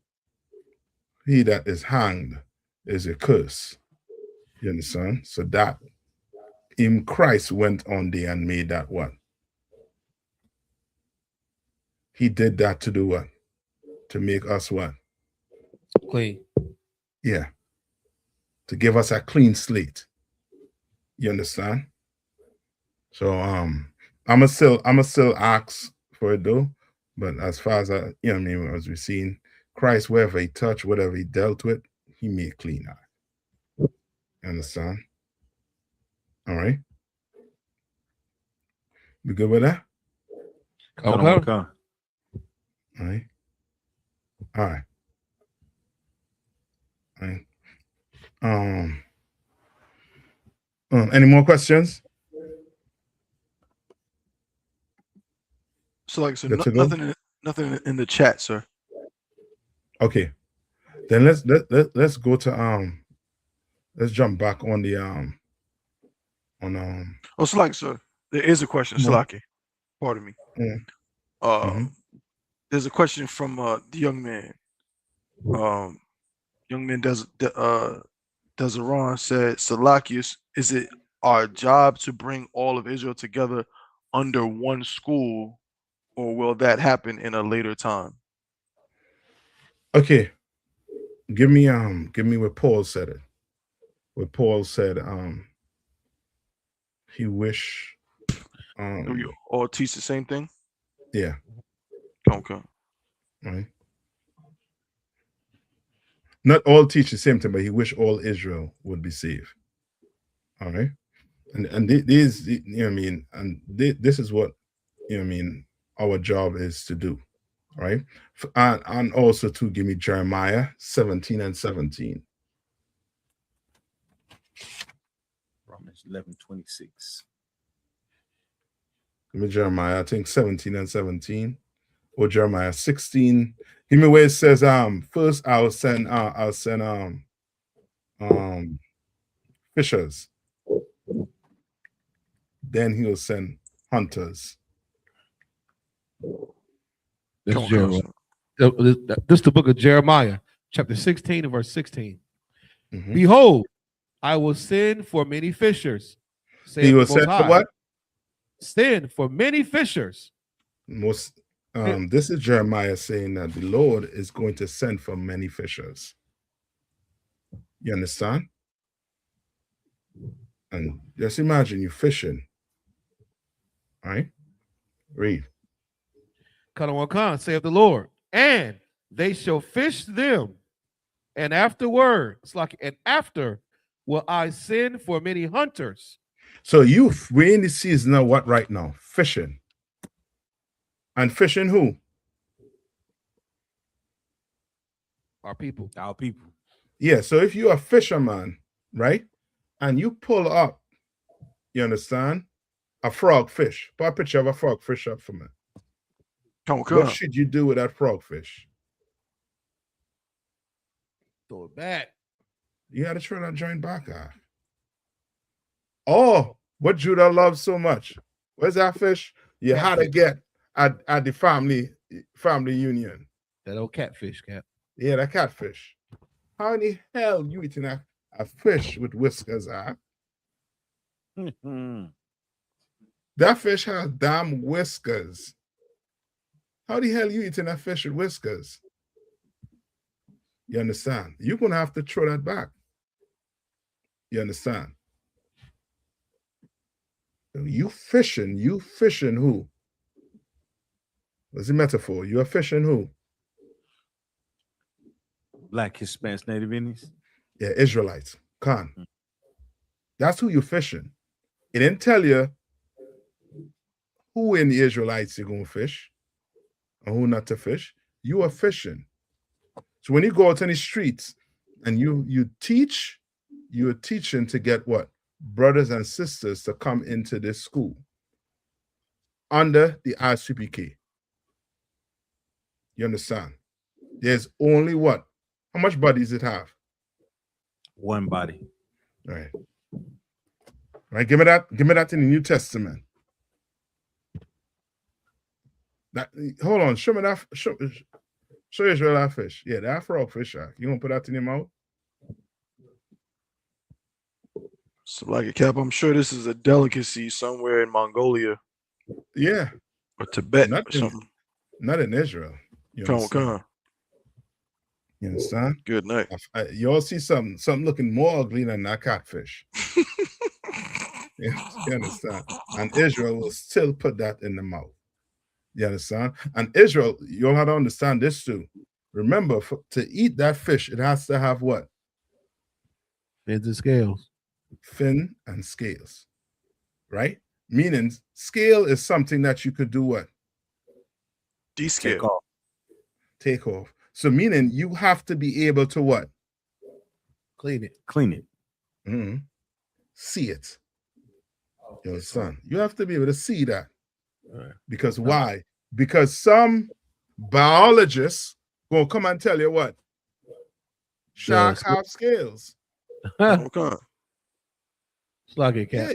he that is hanged is a curse. You understand? So that in Christ went on there and made that what? He did that to do what? To make us what? Clean. Yeah. To give us a clean slate. You understand? So I'ma still ask for it though. But as far as as we've seen, Christ, wherever he touched, whatever he dealt with, he made clean out. You understand? All right. We good with that? Come on. All right. All right. Right. Any more questions? So like, so nothing in the chat, sir. Okay, then let's go to let's jump back on the Oh, Salaki, sir, there is a question, Salaki. Pardon me. There's a question from the young man. Young man Dezaron said, Salakius, is it our job to bring all of Israel together under one school, or will that happen in a later time? Okay. Give me what Paul said it. What Paul said, he wish we all teach the same thing? Yeah. Okay. Right. Not all teach the same thing, but he wish all Israel would be saved. All right. And these, you know what I mean, and this is what, you know what I mean, our job is to do. Right. And also to give me Jeremiah 17 and 17. Romans 11:26. Give me Jeremiah, I think 17 and 17. Or Jeremiah 16. Give me where it says, first I'll send fishers. Then he'll send hunters. That's Jeremiah. This is the book of Jeremiah, chapter 16 and verse 16. Behold, I will send for many fishers. He will send for what? Send for many fishers. This is Jeremiah saying that the Lord is going to send for many fishers. You understand? And just imagine you fishing. All right? Read. Saith the Lord, and they shall fish them, and afterwards, after will I send for many hunters. So we're in the season of what right now? Fishing. And fishing who? Our people. Our people. Yeah, so if you're a fisherman, right, and you pull up, you understand, a frog fish. Put a picture of a frog fish up for me. What should you do with that frog fish? Throw it back. You got to throw that joint back off. Oh, what Judah loves so much. Where's that fish? You had to get at the family union. That old catfish, Cap. Yeah, that catfish. How in the hell you eating a fish with whiskers? That fish has damn whiskers. How the hell you eating a fish with whiskers? You understand? You're going to have to throw that back. You understand? You fishing who? What's the metaphor? You're fishing who? Black, Hispanics, Native Indians? Yeah, Israelites. Khan. That's who you're fishing. It didn't tell you who in the Israelites you're going to fish and who not to fish. You are fishing. So when you go out on the streets and you teach, you're teaching to get what? Brothers and sisters to come into this school under the I.S.U.P.K. You understand? There's only what? How much bodies it have? One body. All right. All right, give me that in the New Testament. Hold on, show me that. Show Israel that fish. Yeah, that frog fish. You gonna put that in your mouth? So, like a Cap, I'm sure this is a delicacy somewhere in Mongolia. Yeah. Or Tibet or something. Not in Israel. You understand? You understand? Good night. You all see something looking more ugly than that catfish. You understand? And Israel will still put that in the mouth. You understand? And Israel, you'll have to understand this too. Remember, to eat that fish, it has to have what? Fins and scales. Fin and scales. Right? Meaning, scale is something that you could do what? Descale. Take off. So meaning you have to be able to what? Clean it. Clean it. Mm-hmm. See it. You understand? You have to be able to see that. Right. Because why? Because some biologists gonna come and tell you what? Shark have scales. Okay. Yeah.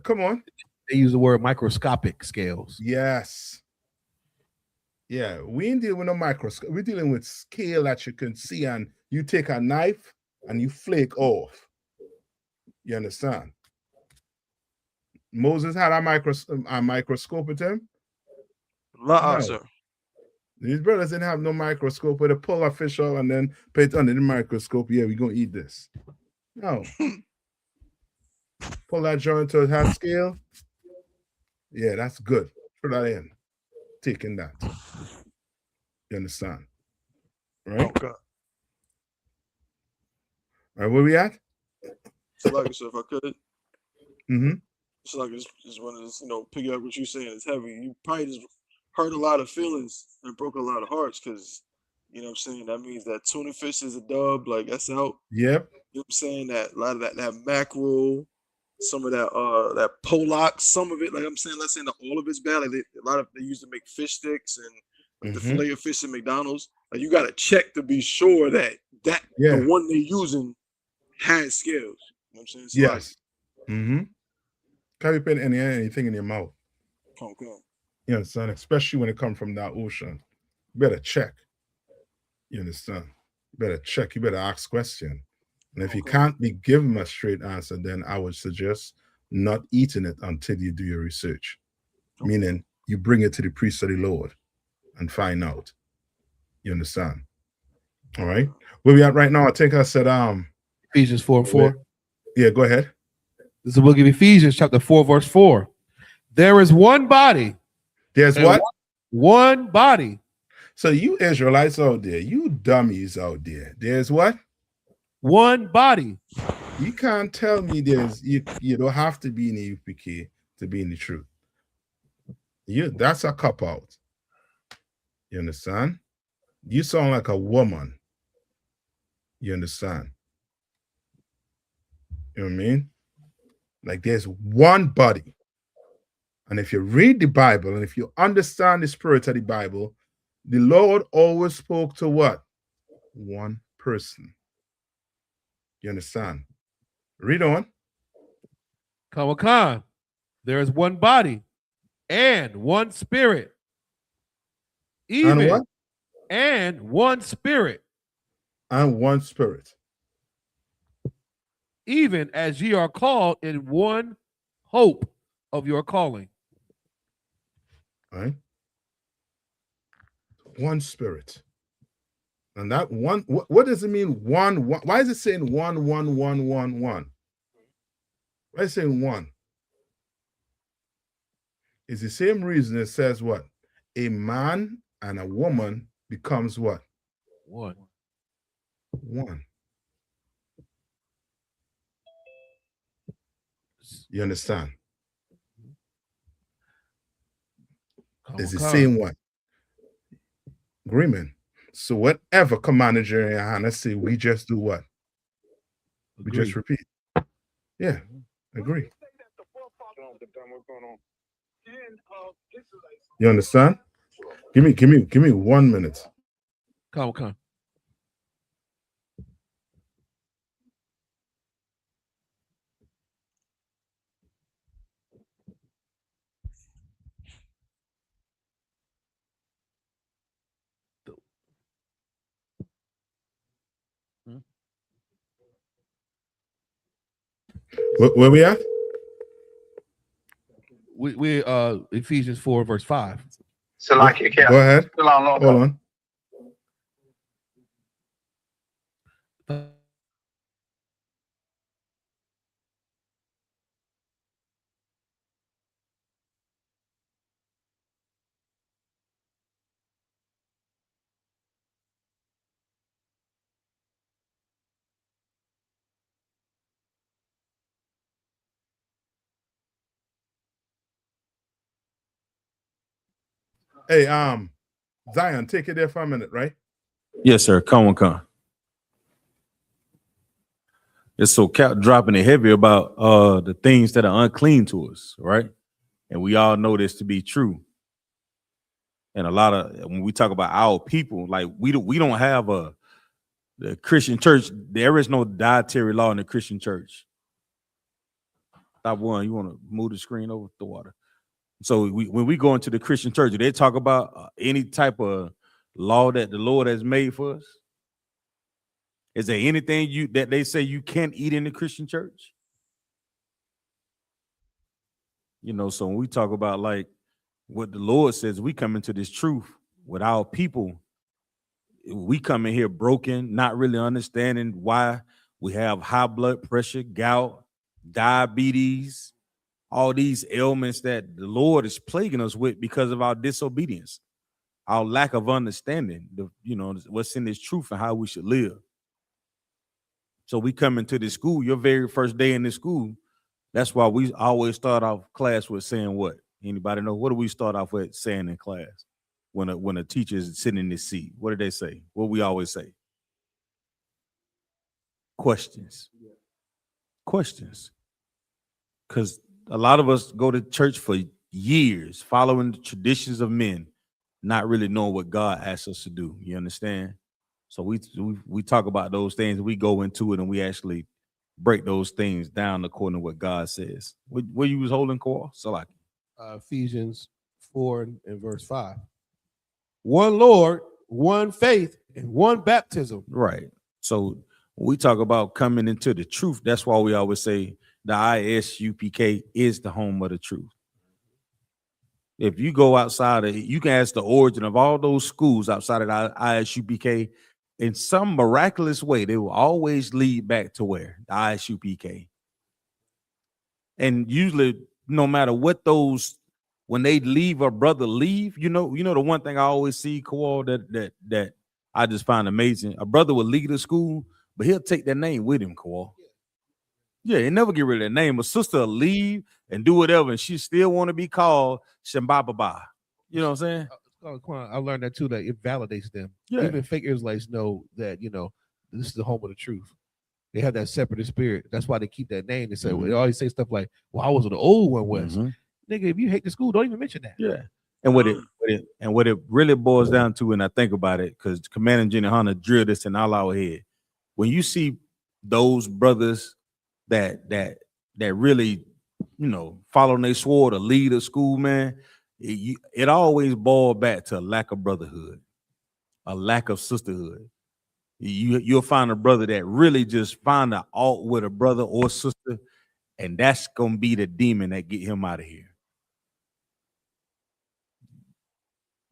Come on. They use the word microscopic scales. Yes. Yeah, we ain't dealing with no microscope. We're dealing with scale that you can see, and you take a knife and you flake off. You understand? Moses had a microscope with him. No. Sir. These brothers didn't have no microscope where they pull a fish out and then put it under the microscope. Yeah, we're gonna eat this. No. Pull that joint to a half scale. Yeah, that's good. Put that in. Taking that. You understand? Right? Okay. All right, where we at? So, like I said, if I could. Mm-hmm. So, like, just want to, pick up what you're saying. It's heavy. You probably just hurt a lot of feelings and broke a lot of hearts because, you know what I'm saying? That means that tuna fish is a dub. Like, that's out. Yep. You know what I'm saying? That a lot of that mackerel, some of that pollock, some of it, like I'm saying, let's say that all of it's bad. Like a lot of they used to make fish sticks and the fillet of fish at McDonald's. Like you gotta check to be sure that the one they're using has scales. You know what I'm saying? It's yes. Mm-hmm. Can't be putting anything in your mouth. Okay. You understand? Especially when it comes from that ocean. You better check. You understand? You better check. You better ask questions. And if you can't be given a straight answer, then I would suggest not eating it until you do your research. Meaning you bring it to the priest of the Lord and find out. You understand? All right. Where we at right now? I think I said Ephesians 4:4. Yeah, go ahead. This is the book of Ephesians, chapter 4, verse 4. There is one body. There's what? One body. So you Israelites out there, you dummies out there. There's what? One body. You can't tell me you don't have to be in the I.S.U.P.K to be in the truth. That's a cop out. You understand? You sound like a woman. You understand? You know what I mean? Like there's one body. And if you read the Bible and if you understand the spirit of the Bible, the Lord always spoke to what? One person. You understand? Read on. Come. There is one body and one spirit. And what? And one spirit. And one spirit. Even as ye are called in one hope of your calling. All right? One spirit. And that one, what does it mean? One. Why is it saying one? Why is it saying one? It's the same reason it says what? A man and a woman becomes what? One. You understand? It's the same one. Agreement. So whatever Commander Jerry and Hannah say, we just do what? We just repeat. Yeah, agree. You understand? Give me 1 minute. Come. Where we at? We Ephesians 4, verse 5. Go ahead. Hold on. Hey, Zion, take it there for a minute, right? Yes, sir. Come. It's so dropping it heavy about the things that are unclean to us, right? And we all know this to be true. And a lot of when we talk about our people, like we don't have the Christian church. There is no dietary law in the Christian church. Top one, you want to move the screen over the water. So when we go into the Christian church, do they talk about any type of law that the Lord has made for us? Is there anything that they say you can't eat in the Christian church? You know, so when we talk about like what the Lord says, we come into this truth with our people. We come in here broken, not really understanding why we have high blood pressure, gout, diabetes, all these ailments that the Lord is plaguing us with because of our disobedience, our lack of understanding, what's in this truth and how we should live. So we come into this school, your very first day in this school. That's why we always start off class with saying what? Anybody know? What do we start off with saying in class when a teacher is sitting in this seat? What do they say? What we always say? Questions. Questions. Because a lot of us go to church for years, following the traditions of men, not really knowing what God asks us to do. You understand? So we talk about those things, we go into it, and we actually break those things down according to what God says. What you was holding, Cor? Salaki. Ephesians 4 and verse 5. One Lord, one faith, and one baptism. Right. So when we talk about coming into the truth, that's why we always say the I.S.U.P.K is the home of the truth. If you go outside of it, you can ask the origin of all those schools outside of the I.S.U.P.K. In some miraculous way, they will always lead back to where? The I.S.U.P.K. And usually, no matter what when they leave a brother leave, you know the one thing I always see, Kowal, that I just find amazing. A brother will leave the school, but he'll take their name with him, Kowal. Yeah, he never get rid of their name. A sister will leave and do whatever, and she still want to be called Shambhababa. You know what I'm saying? I learned that too, that it validates them. Yeah. Even fake Israelites know that, this is the home of the truth. They have that separatist spirit. That's why they keep that name. They say, they always say stuff like, well, I was the old one was. Nigga, if you hate the school, don't even mention that. Yeah. And what it really boils down to, and I think about it, because Commander General YAHANNA drilled this in all our head. When you see those brothers that really, follow their sword to lead a school, man, it always boils back to a lack of brotherhood, a lack of sisterhood. You'll find a brother that really just find an alt with a brother or sister, and that's gonna be the demon that get him out of here.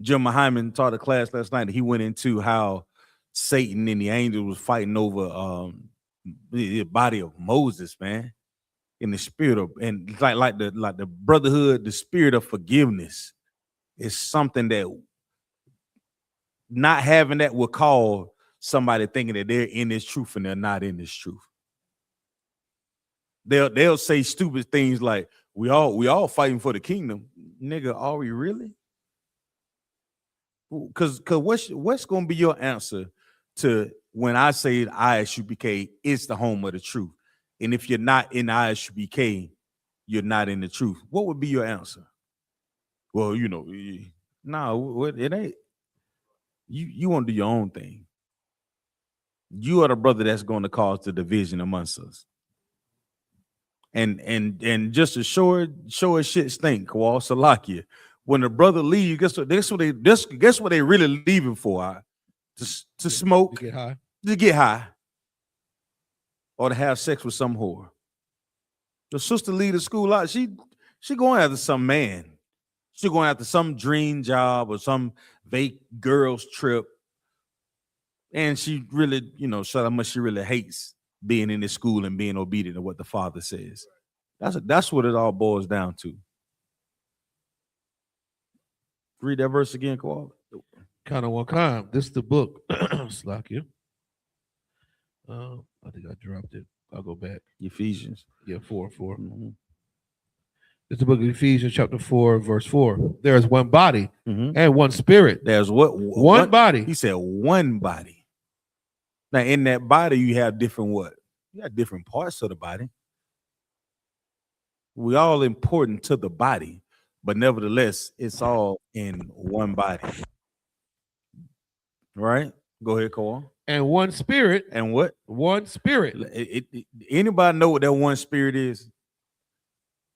Jim Hyman taught a class last night. He went into how Satan and the angels was fighting over the body of Moses, man, in the spirit of, and like the brotherhood, the spirit of forgiveness is something that not having that will call somebody thinking that they're in this truth and they're not in this truth. They'll say stupid things like, we all fighting for the kingdom. Nigga, are we really? Because what's gonna be your answer to when I say I.S.U.P.K is the home of the truth? And if you're not in I.S.U.P.K, you're not in the truth. What would be your answer? Well, no, it ain't. You want to do your own thing. You are the brother that's going to cause the division amongst us. And just to show it shit stink, Kowal Salakia. When the brother leaves, guess what they really leaving for? To smoke, to get high, or to have sex with some whore. The sister leave the school out. She going after some man. She going after some dream job or some fake girls trip. And she really, show how much she really hates being in this school and being obedient to what the father says. That's what it all boils down to. Read that verse again, Kowal. Kind of one kind. This is the book. Slakia. I think I dropped it. I'll go back. Ephesians. Yeah, 4. Mm-hmm. It's the book of Ephesians, chapter 4, verse 4. There is one body and one spirit. There's what? One body. He said one body. Now, in that body, you have different what? We got different parts of the body. We all important to the body, but nevertheless, it's all in one body. Right? Go ahead, Cole. And one spirit. And what? One spirit. Anybody know what that one spirit is?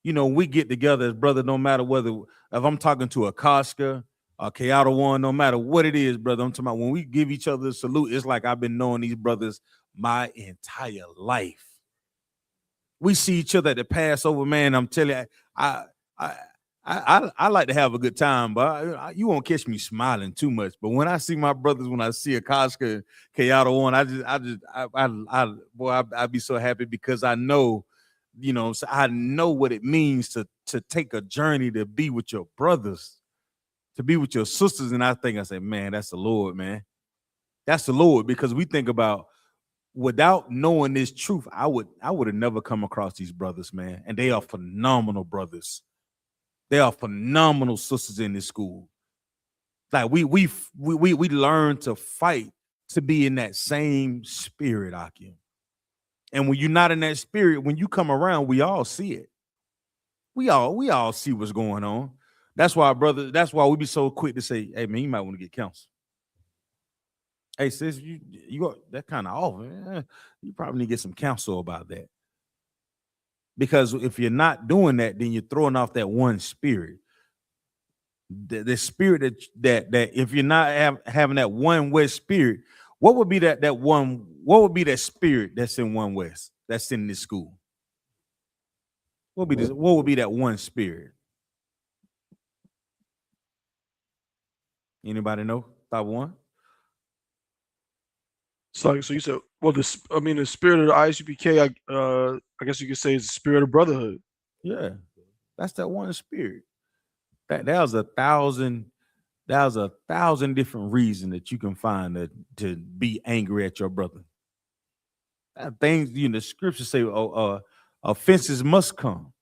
You know, we get together as brother, no matter whether, if I'm talking to a Koska, a Kayata one, no matter what it is, brother, I'm talking about when we give each other a salute, it's like I've been knowing these brothers my entire life. We see each other at the Passover, man. I'm telling you, I like to have a good time, but you won't catch me smiling too much. But when I see my brothers, when I see a Koska, Kayata one, I'd be so happy because I know, you know, so I know what it means to take a journey to be with your brothers, to be with your sisters. And I say, man, that's the Lord, man. That's the Lord, because we think about, without knowing this truth, I would have never come across these brothers, man. And they are phenomenal brothers. They are phenomenal sisters in this school. Like we learn to fight to be in that same spirit, Akim. And when you're not in that spirit, when you come around, we all see it. We all see what's going on. That's why, brother, that's why we be so quick to say, hey, man, you might want to get counsel. Hey, sis, you got that kind of off. Man. You probably need to get some counsel about that. Because if you're not doing that, then you're throwing off that one spirit. The spirit that if you're not having that one West spirit, what would be that one? What would be that spirit that's in one West, that's in this school? What would be that one spirit? Anybody know? Top one? So you said, well, the spirit of the I.S.U.P.K, I guess you could say is the spirit of brotherhood. Yeah, that's that one spirit. That was 1,000. That was 1,000 different reasons that you can find to be angry at your brother. Things, you know, the scriptures say, offenses must come.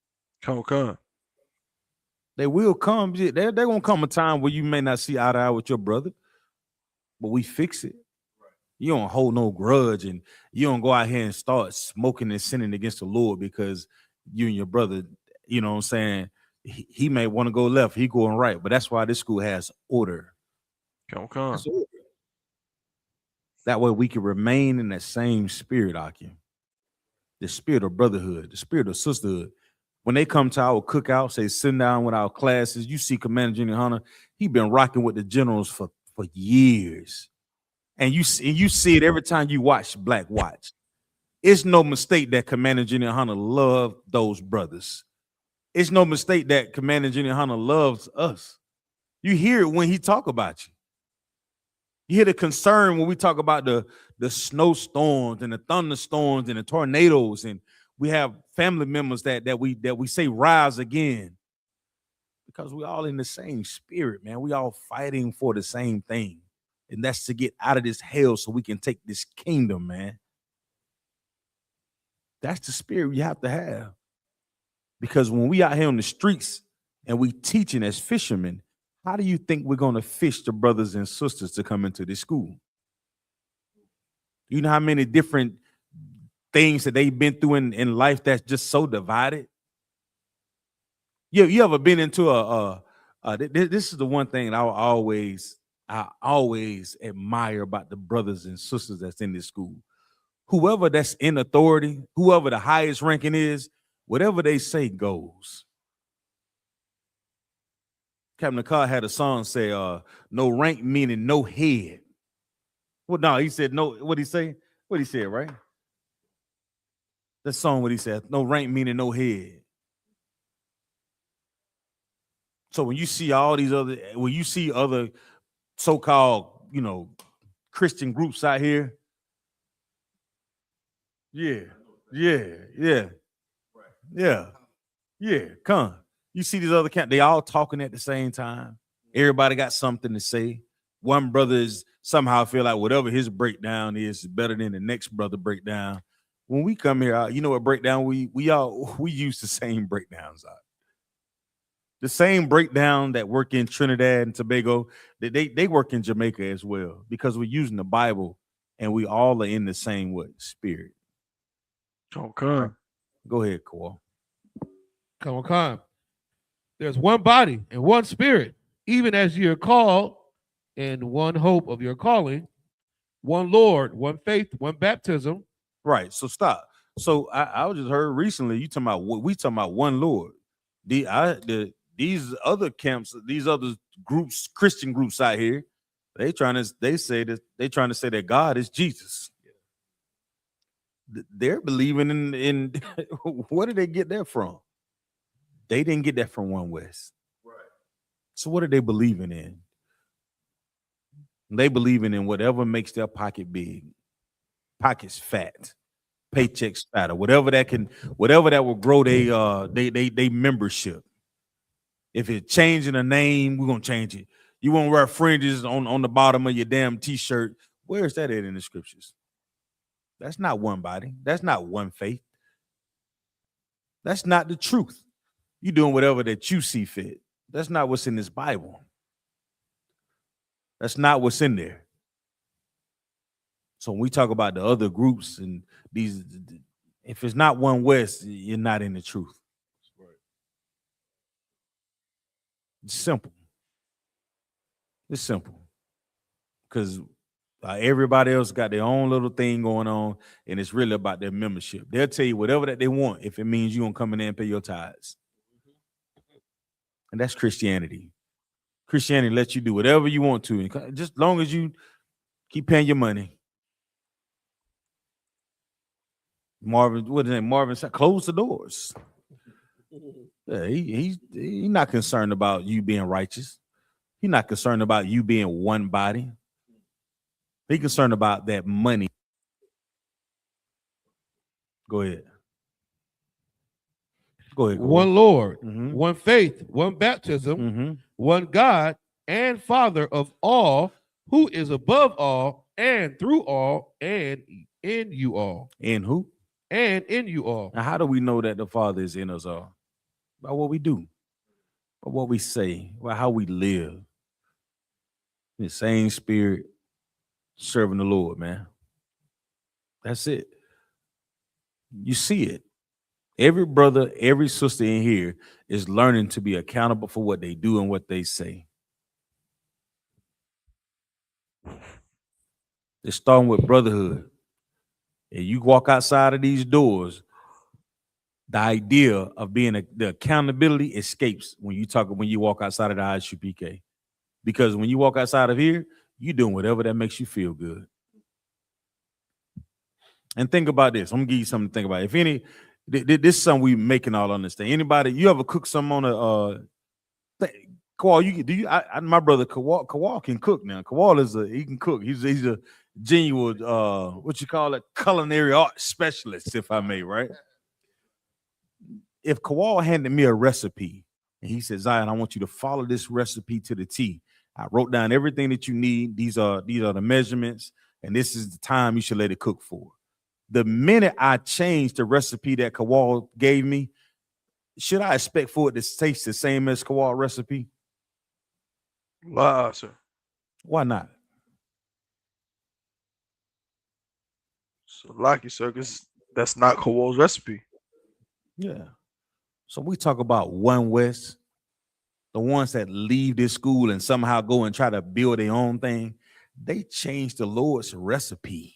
Come. They will come. They're gonna come a time where you may not see eye to eye with your brother, but we fix it. You don't hold no grudge, and you don't go out here and start smoking and sinning against the Lord because you and your brother, you know what I'm saying, he may want to go left, he going right. But that's why this school has order. Come. That way we can remain in that same spirit, Akim. The spirit of brotherhood, the spirit of sisterhood. When they come to our cookout, say sitting down with our classes, you see Commander General Hunter, he been rocking with the generals for years. And you see it every time you watch Black Watch. It's no mistake that Commander General Hunter loved those brothers. It's no mistake that Commander General Hunter loves us. You hear it when he talk about you. You hear the concern when we talk about the snowstorms and the thunderstorms and the tornadoes, and we have family members that we say rise again, because we all in the same spirit, man. We all fighting for the same thing, and that's to get out of this hell so we can take this kingdom, man. That's the spirit you have to have, because when we out here on the streets and we teaching as fishermen, how do you think we're going to fish the brothers and sisters to come into this school? You know how many different things that they've been through in life that's just so divided? You ever been into this is the one thing I always admire about the brothers and sisters that's in this school. Whoever that's in authority, whoever the highest ranking is, whatever they say goes. Captain Carr had a song say, no rank meaning no head. Well, no, he said no. What'd he say? What he said, right? That song, what he said, no rank meaning no head. So when you see other so-called, you know, Christian groups out here, come. You see these other camps, they all talking at the same time. Everybody got something to say. One brother is somehow feel like whatever his breakdown is better than the next brother breakdown. When we come here, you know what breakdown we use the same breakdowns out. The same breakdown that work in Trinidad and Tobago, they work in Jamaica as well, because we're using the Bible and we all are in the same spirit. Okay. Go ahead, Kawal. Come on. There's one body and one spirit, even as you're called, and one hope of your calling, one Lord, one faith, one baptism. Right. So stop. So I just heard recently you talking about what we talking about one Lord. These other camps, these other groups, Christian groups out here, they trying to say that God is Jesus. They're believing in where did they get that from? They didn't get that from One West. Right. So what are they believing in? They believing in whatever makes their pocket big, pockets fat, paychecks fatter, whatever that will grow they membership. If it's changing a name, we're gonna change it. You won't wear fringes on the bottom of your damn t-shirt. Where's that at in the scriptures? That's not one body. That's not one faith. That's not the truth. You're doing whatever that you see fit. That's not what's in this Bible. That's not what's in there. So when we talk about the other groups and these, if it's not One West, you're not in the truth. It's simple. It's simple. Because everybody else got their own little thing going on, and it's really about their membership. They'll tell you whatever that they want if it means you gonna come in there and pay your tithes. And that's Christianity. Christianity lets you do whatever you want to, just as long as you keep paying your money. Marvin said, close the doors. Yeah, he's not concerned about you being righteous. He's not concerned about you being one body. He's concerned about that money. Go ahead. One Lord, one faith, one baptism, one God and Father of all, who is above all and through all and in you all. In who? And in you all. Now, how do we know that the Father is in us all? By what we do, by what we say, by how we live. The same spirit serving the Lord, man. That's it. You see it. Every brother, every sister in here is learning to be accountable for what they do and what they say. It's starting with brotherhood. And you walk outside of these doors, the idea of being the accountability escapes when you walk outside of the I.S.U.P.K. Because when you walk outside of here, you're doing whatever that makes you feel good. And think about this. I'm gonna give you something to think about. If any, this is something we making all understand. Anybody, you ever cook something on a Kawal, my brother Kawal can cook now. Kawal he can cook. He's a genuine culinary art specialist, if I may, right? If Kawal handed me a recipe and he said, Zion, I want you to follow this recipe to the T. I wrote down everything that you need. These are the measurements, and this is the time you should let it cook for. The minute I changed the recipe that Kawal gave me, should I expect for it to taste the same as Kawal recipe? Wow, sir. Why not? So lucky, sir, because that's not Kawal's recipe. Yeah. So we talk about One West, the ones that leave this school and somehow go and try to build their own thing. They change the Lord's recipe.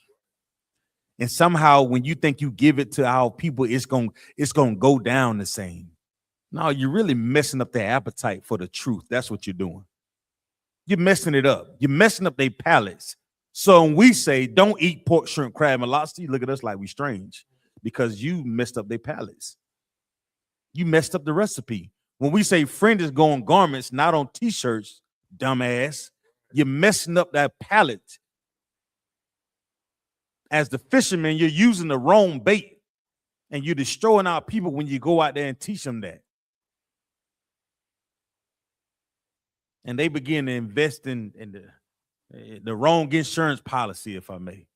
And somehow when you think you give it to our people, it's gonna go down the same. No, you're really messing up their appetite for the truth. That's what you're doing. You're messing it up. You're messing up their palates. So when we say don't eat pork, shrimp, crab, and lobster, you look at us like we strange because you messed up their palates. You messed up the recipe. When we say fringes go on garments, not on t-shirts, dumbass, you're messing up that palate. As the fisherman, you're using the wrong bait and you're destroying our people when you go out there and teach them that. And they begin to invest in the wrong insurance policy, if I may.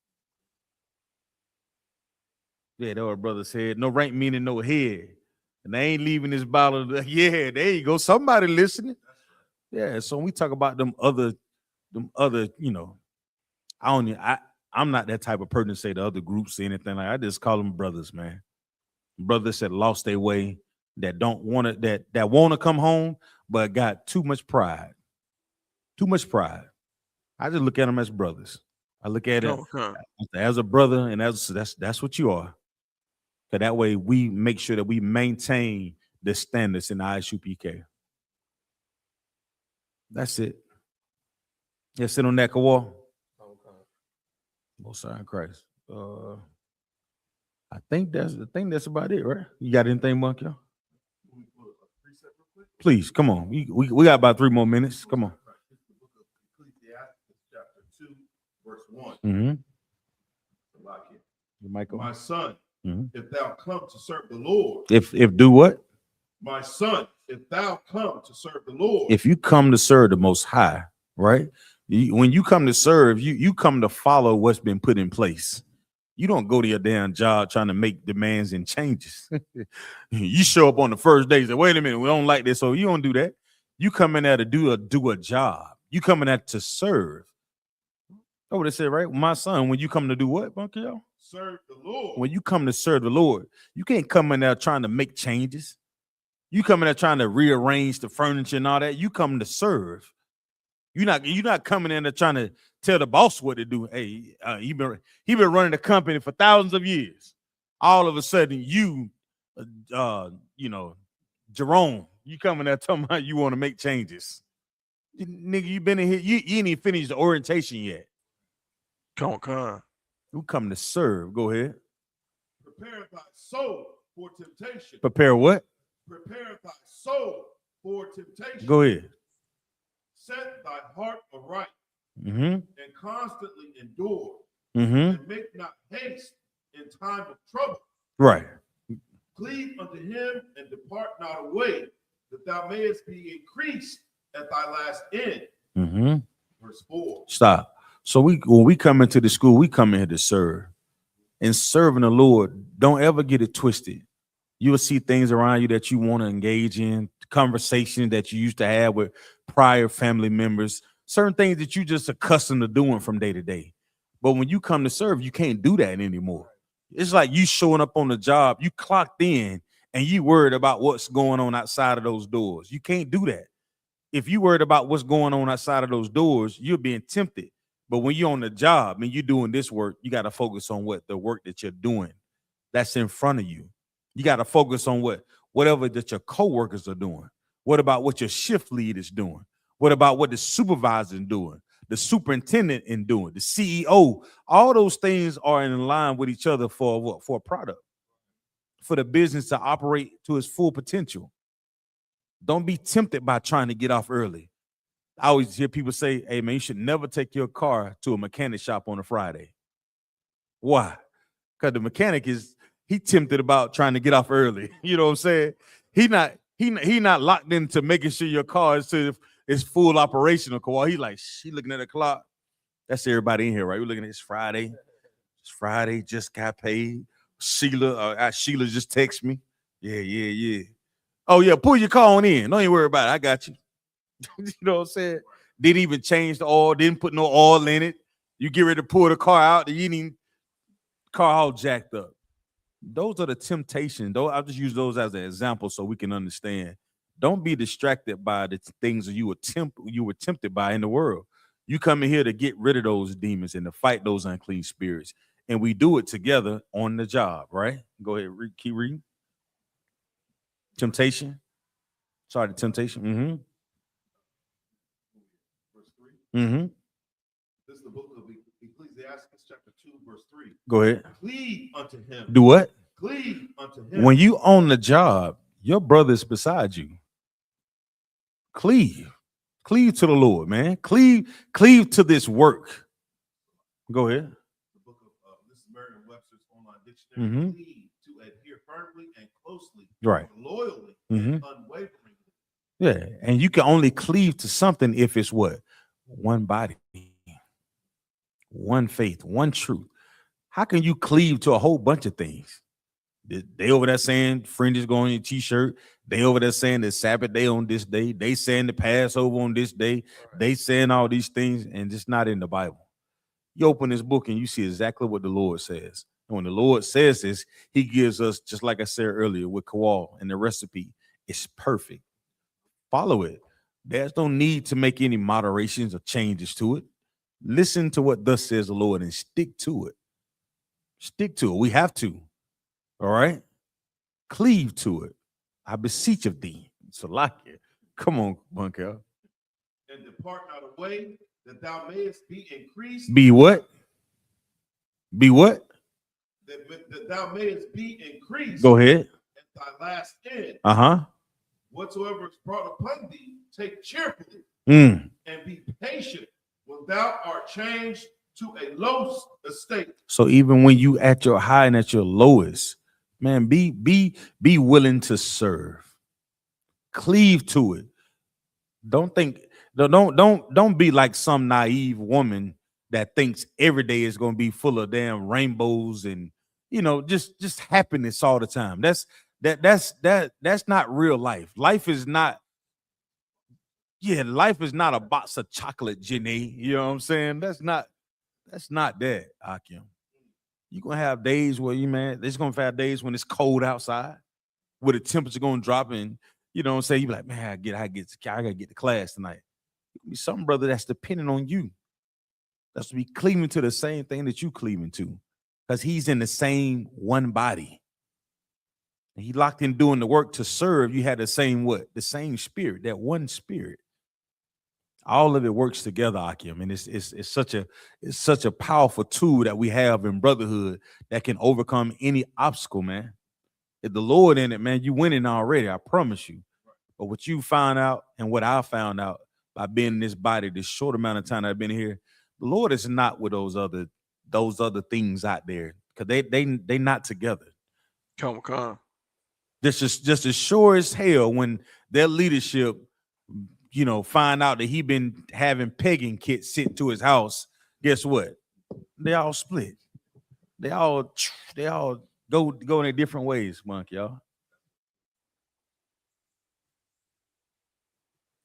Yeah, that what brother said. No rank meaning no head. And they ain't leaving this bottle. Yeah, there you go. Somebody listening. Yeah, so when we talk about them other, I I'm not that type of person to say to other groups or anything like that. I just call them brothers, man. Brothers that lost their way, that don't want to, that want to come home, but got too much pride. Too much pride. I just look at them as brothers. I look at it as a brother, and that's what you are. So that way we make sure that we maintain the standards in the I.S.U.P.K. That's it. Yeah, sit on that wall. Most High Christ. I think that's about it, right? You got anything, Monkey? Please, come on. We got about 3 more minutes. Come on. Chapter 2, verse 1. Mm-hmm. My son, mm-hmm. if thou come to serve the Lord. If do what? My son, if thou come to serve the Lord. If you come to serve the Most High, right? When you come to serve, you come to follow what's been put in place. You don't go to your damn job trying to make demands and changes. You show up on the first day and say, wait a minute, we don't like this. So you don't do that. You come in there to do a job. You come in there to serve. Oh, they said, right? My son, when you come to do what, Bunky, yo? Serve the Lord. When you come to serve the Lord, you can't come in there trying to make changes. You come in there trying to rearrange the furniture and all that. You come to serve. You're not coming in there trying to tell the boss what to do. Hey, he been running the company for thousands of years. All of a sudden, Jerome, you coming there talking about you want to make changes. Nigga, you been in here. You ain't even finished the orientation yet. Come on. You come to serve. Go ahead. Prepare thy soul for temptation. Prepare what? Prepare thy soul for temptation. Go ahead. Set thy heart aright, mm-hmm. and constantly endure, mm-hmm. and make not haste in time of trouble. Right. Cleave unto him and depart not away, that thou mayest be increased at thy last end. Mm-hmm. Verse 4. Stop. So when we come into the school, we come in here to serve. And serving the Lord, don't ever get it twisted. You will see things around you that you want to engage in, conversations that you used to have with prior family members, certain things that you just accustomed to doing from day to day. But when you come to serve, you can't do that anymore. It's like you showing up on the job, you clocked in, and you worried about what's going on outside of those doors. You can't do that. If you worried about what's going on outside of those doors, you're being tempted. But when you're on the job and you're doing this work, you got to focus on what the work that you're doing that's in front of you. You got to focus on whatever that your coworkers are doing. What about what your shift lead is doing? What about what the supervisor is doing? The superintendent is doing? The CEO? All those things are in line with each other for what? For a product, for the business to operate to its full potential. Don't be tempted by trying to get off early. I always hear people say, hey, man, you should never take your car to a mechanic shop on a Friday. Why? Because the mechanic he tempted about trying to get off early. You know what I'm saying? He not locked into making sure your car is full operational. While he like, she looking at the clock. That's everybody in here, right? We're looking at it's Friday. It's Friday, just got paid. Sheila just text me. Yeah. Oh, yeah, pull your car on in. Don't even worry about it. I got you. You know what I'm saying? Didn't even change the oil, didn't put no oil in it. You get ready to pull the car out, the car all jacked up. Those are the temptations. I'll just use those as an example so we can understand. Don't be distracted by the things that you were tempted by in the world. You come in here to get rid of those demons and to fight those unclean spirits. And we do it together on the job, right? Go ahead, keep reading. Temptation. Sorry, the temptation. Mm-hmm. Verse 3. Mm-hmm. This is the book of Ecclesiastes, chapter 2, verse 3. Go ahead. Cleave unto him. Do what? Cleave unto him. When you on the job, your brother's beside you. Cleave to the Lord, man. Cleave to this work. Go ahead. The book of this is Merriam-Webster's online dictionary. Mm-hmm. Cleave, to adhere firmly and closely, right? Loyally, mm-hmm. and unwaveringly. Yeah, and you can only cleave to something if it's what? One body, one faith, one truth. How can you cleave to a whole bunch of things? They over there saying fringes go on your t-shirt. They over there saying the Sabbath day on this day. They saying the Passover on this day. They saying all these things, and it's not in the Bible. You open this book and you see exactly what the Lord says. And when the Lord says this, he gives us, just like I said earlier with Kawal and the recipe, it's perfect. Follow it. There's no need to make any moderations or changes to it. Listen to what thus says the Lord and stick to it. Stick to it. We have to. All right? Cleave to it. I beseech of thee. Salakia. Come on, Bunker. And depart not away, that thou mayest be increased. Be what? Be what? That thou mayest be increased. Go ahead. At thy last end. Whatsoever is brought upon thee, take cheerfully and be patient when thou art changed to a low estate. So even when you at your high and at your lowest, man, be willing to serve. Cleave to it. Don't be like some naive woman that thinks every day is going to be full of damn rainbows and just happiness all the time. That's not real life. Life is not a box of chocolate, Jenny. You know what I'm saying? That's not that, Akim. You're gonna have days where there's gonna have days when it's cold outside, where the temperature gonna drop and you know what I'm saying, you be like, man, I gotta get to class tonight. Be some brother that's dependent on you. That's to be cleaving to the same thing that you cleaving to. Because he's in the same one body. And he locked in doing the work to serve. You had the same what? The same spirit, that one spirit. All of it works together, Akim. And it's such a powerful tool that we have in brotherhood that can overcome any obstacle, man. If the Lord in it, man, you winning already, I promise you. But what you found out and what I found out by being in this body, this short amount of time that I've been here, the Lord is not with those other things out there, because they not together. Come. Just as sure as hell when their leadership, find out that he been having pegging kits sent to his house, guess what? They all split. They all go in their different ways, Monk, y'all.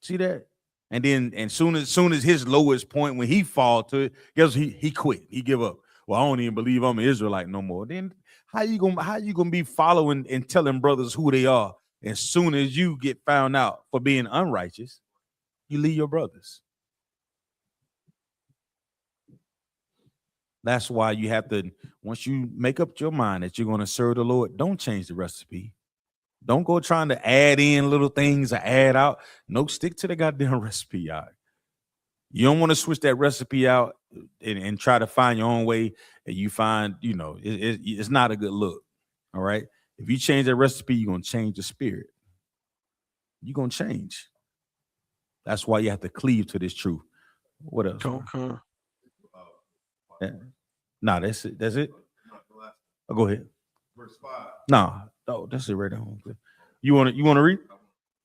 See that? And then soon as his lowest point, when he fall to it, guess he quit. He give up. Well, I don't even believe I'm an Israelite no more. Then how you gonna be following and telling brothers who they are? As soon as you get found out for being unrighteous, you leave your brothers. That's why you have to, once you make up your mind that you're going to serve the Lord, don't change the recipe. Don't go trying to add in little things or add out. No, stick to the goddamn recipe, y'all. You don't want to switch that recipe out and try to find your own way, and you find, it's not a good look. All right. If you change that recipe, you're going to change the spirit. You're going to change. That's why you have to cleave to this truth. What else? Okay. Yeah. Nah, that's it. That's it. Oh, go ahead. Verse 5. Nah, that's it right now. You want to read?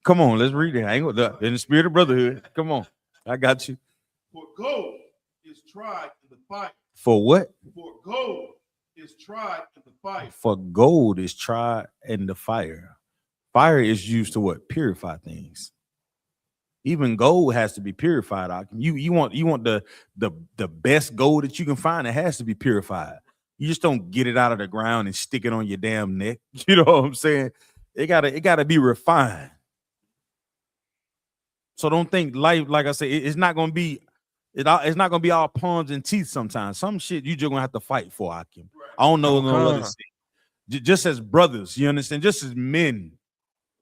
Come on, let's read it. I ain't gonna in the spirit of brotherhood. Come on, I got you. For gold is tried in the fire. For what? For gold is tried in the fire. For gold is tried in the fire. Fire is used to what? Purify things. Even gold has to be purified. You want the best gold that you can find. It has to be purified. You just don't get it out of the ground and stick it on your damn neck. You know what I'm saying? It gotta be refined. So don't think life, like I say, it's not gonna be all pawns and teeth sometimes. Some shit you just gonna have to fight for, Akim. I don't know no other thing. Just as brothers, you understand? Just as men.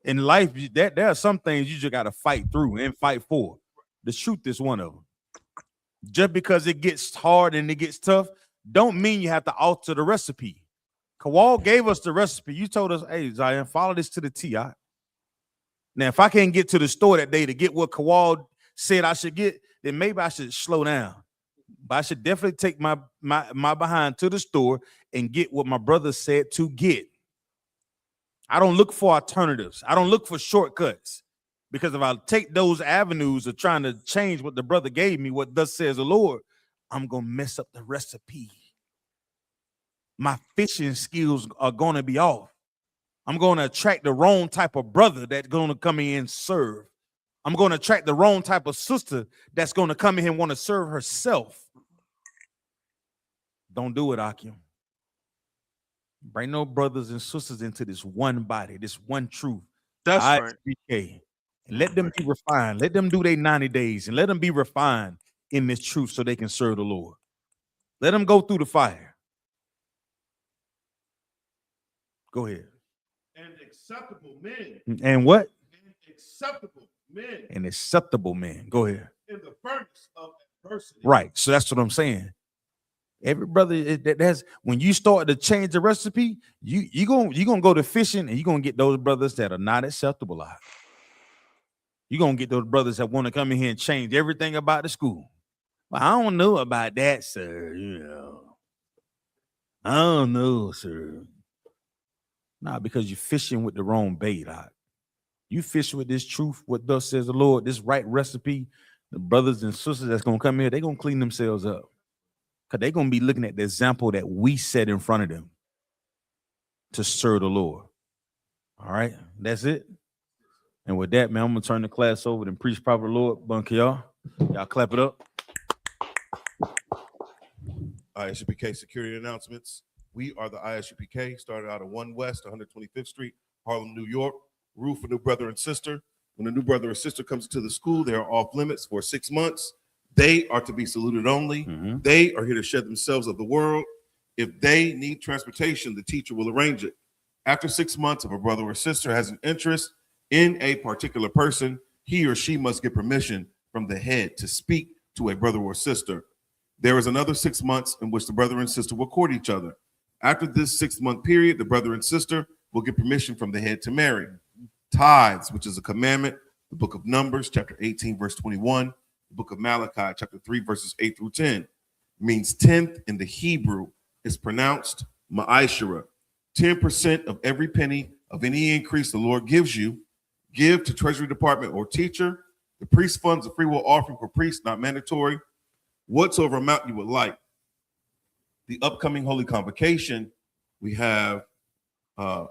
In life, there are some things you just got to fight through and fight for. The truth is one of them. Just because it gets hard and it gets tough, don't mean you have to alter the recipe. Kawal gave us the recipe. You told us, hey, Zion, follow this to the T. Now, if I can't get to the store that day to get what Kawal said I should get, then maybe I should slow down. But I should definitely take my behind to the store and get what my brother said to get. I don't look for alternatives. I don't look for shortcuts, because if I take those avenues of trying to change what the brother gave me, what thus says the Lord, I'm going to mess up the recipe. My fishing skills are going to be off. I'm going to attract the wrong type of brother that's going to come in and serve. I'm going to attract the wrong type of sister that's going to come in and want to serve herself. Don't do it, Akim. Bring no brothers and sisters into this one body, this one truth. That's I.S.U.P.K. And let them be refined. Let them do their 90 days and let them be refined in this truth so they can serve the Lord. Let them go through the fire. Go ahead. And acceptable men. And what? And acceptable men. And acceptable men. Go ahead. In the furnace of adversity. Right. So that's what I'm saying. Every brother, that's when you start to change the recipe, you're gonna go to fishing and you're gonna get those brothers that are not acceptable out. You're gonna get those brothers that want to come in here and change everything about the school. Well, I don't know about that, sir. You know, I don't know, sir. Nah, because you're fishing with the wrong bait. You fishing with this truth, what thus says the Lord, this right recipe. The brothers and sisters that's gonna come here, they're gonna clean themselves up. Because they're going to be looking at the example that we set in front of them to serve the Lord. All right, that's it. And with that, man, I'm going to turn the class over and preach proper Lord. Bunk y'all. Y'all clap it up. I.S.U.P.K. security announcements. We are the I.S.U.P.K. Started out at 1 West, 125th Street, Harlem, New York. Rule for new brother and sister. When a new brother or sister comes to the school, they are off limits for 6 months. They are to be saluted only. They are here to shed themselves of the world. If they need transportation, the teacher will arrange it. After 6 months, if a brother or sister has an interest in a particular person, he or she must get permission from the head to speak to a brother or sister. There is another 6 months in which the brother and sister will court each other. After this 6-month period, the brother and sister will get permission from the head to marry. Tithes, which is a commandment, the book of Numbers, chapter 18, verse 21. Book of Malachi, chapter 3, verses 8 through 10, means 10th in the Hebrew is pronounced ma'ashara. 10% of every penny of any increase the Lord gives you, give to Treasury Department or teacher. The priest funds a free will offering for priests, not mandatory. Whatsoever amount you would like. The upcoming Holy Convocation, we have the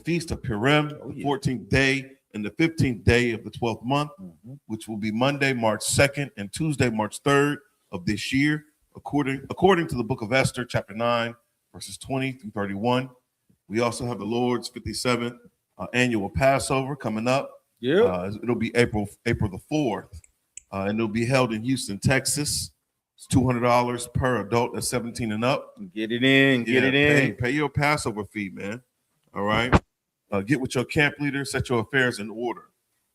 Feast of Purim, 14th day, and the 15th day of the 12th month, which will be Monday, March 2nd, and Tuesday, March 3rd of this year, according to the book of Esther, chapter 9, verses 20 through 31. We also have the Lord's 57th annual Passover coming up. It'll be April the 4th, and it'll be held in Houston, Texas. It's $200 per adult that's 17 and up. Get it in, Pay your Passover fee, man. All right. Get with your camp leader, set your affairs in order.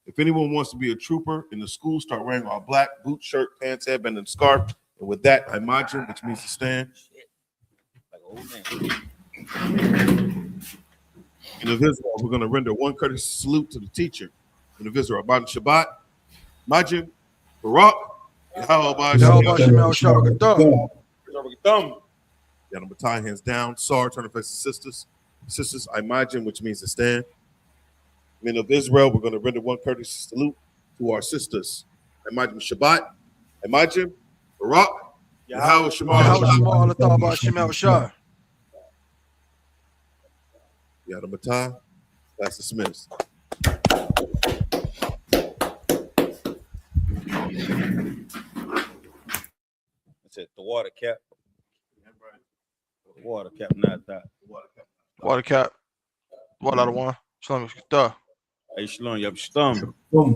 If anyone wants to be a trooper in the school, start wearing all black, boot, shirt, pants, headband, and scarf. And with that, I imagine, which means to stand. In the Israel, we're going to render one courteous salute to the teacher. In the Israel, Abad Shabbat, Majid, Barak, Yahanna, hands down. Sar, turn to face the sisters. Sisters, I imagine, which means to stand. Men of Israel, we're going to render one courteous salute to our sisters. I imagine Shabbat. I imagine Barak. Yahweh Shema. Yada Matah. That's dismissed. That's it. The water cap. Water cap, not that. Water cap. One out of one. Shalom. Hey, Shalom, you have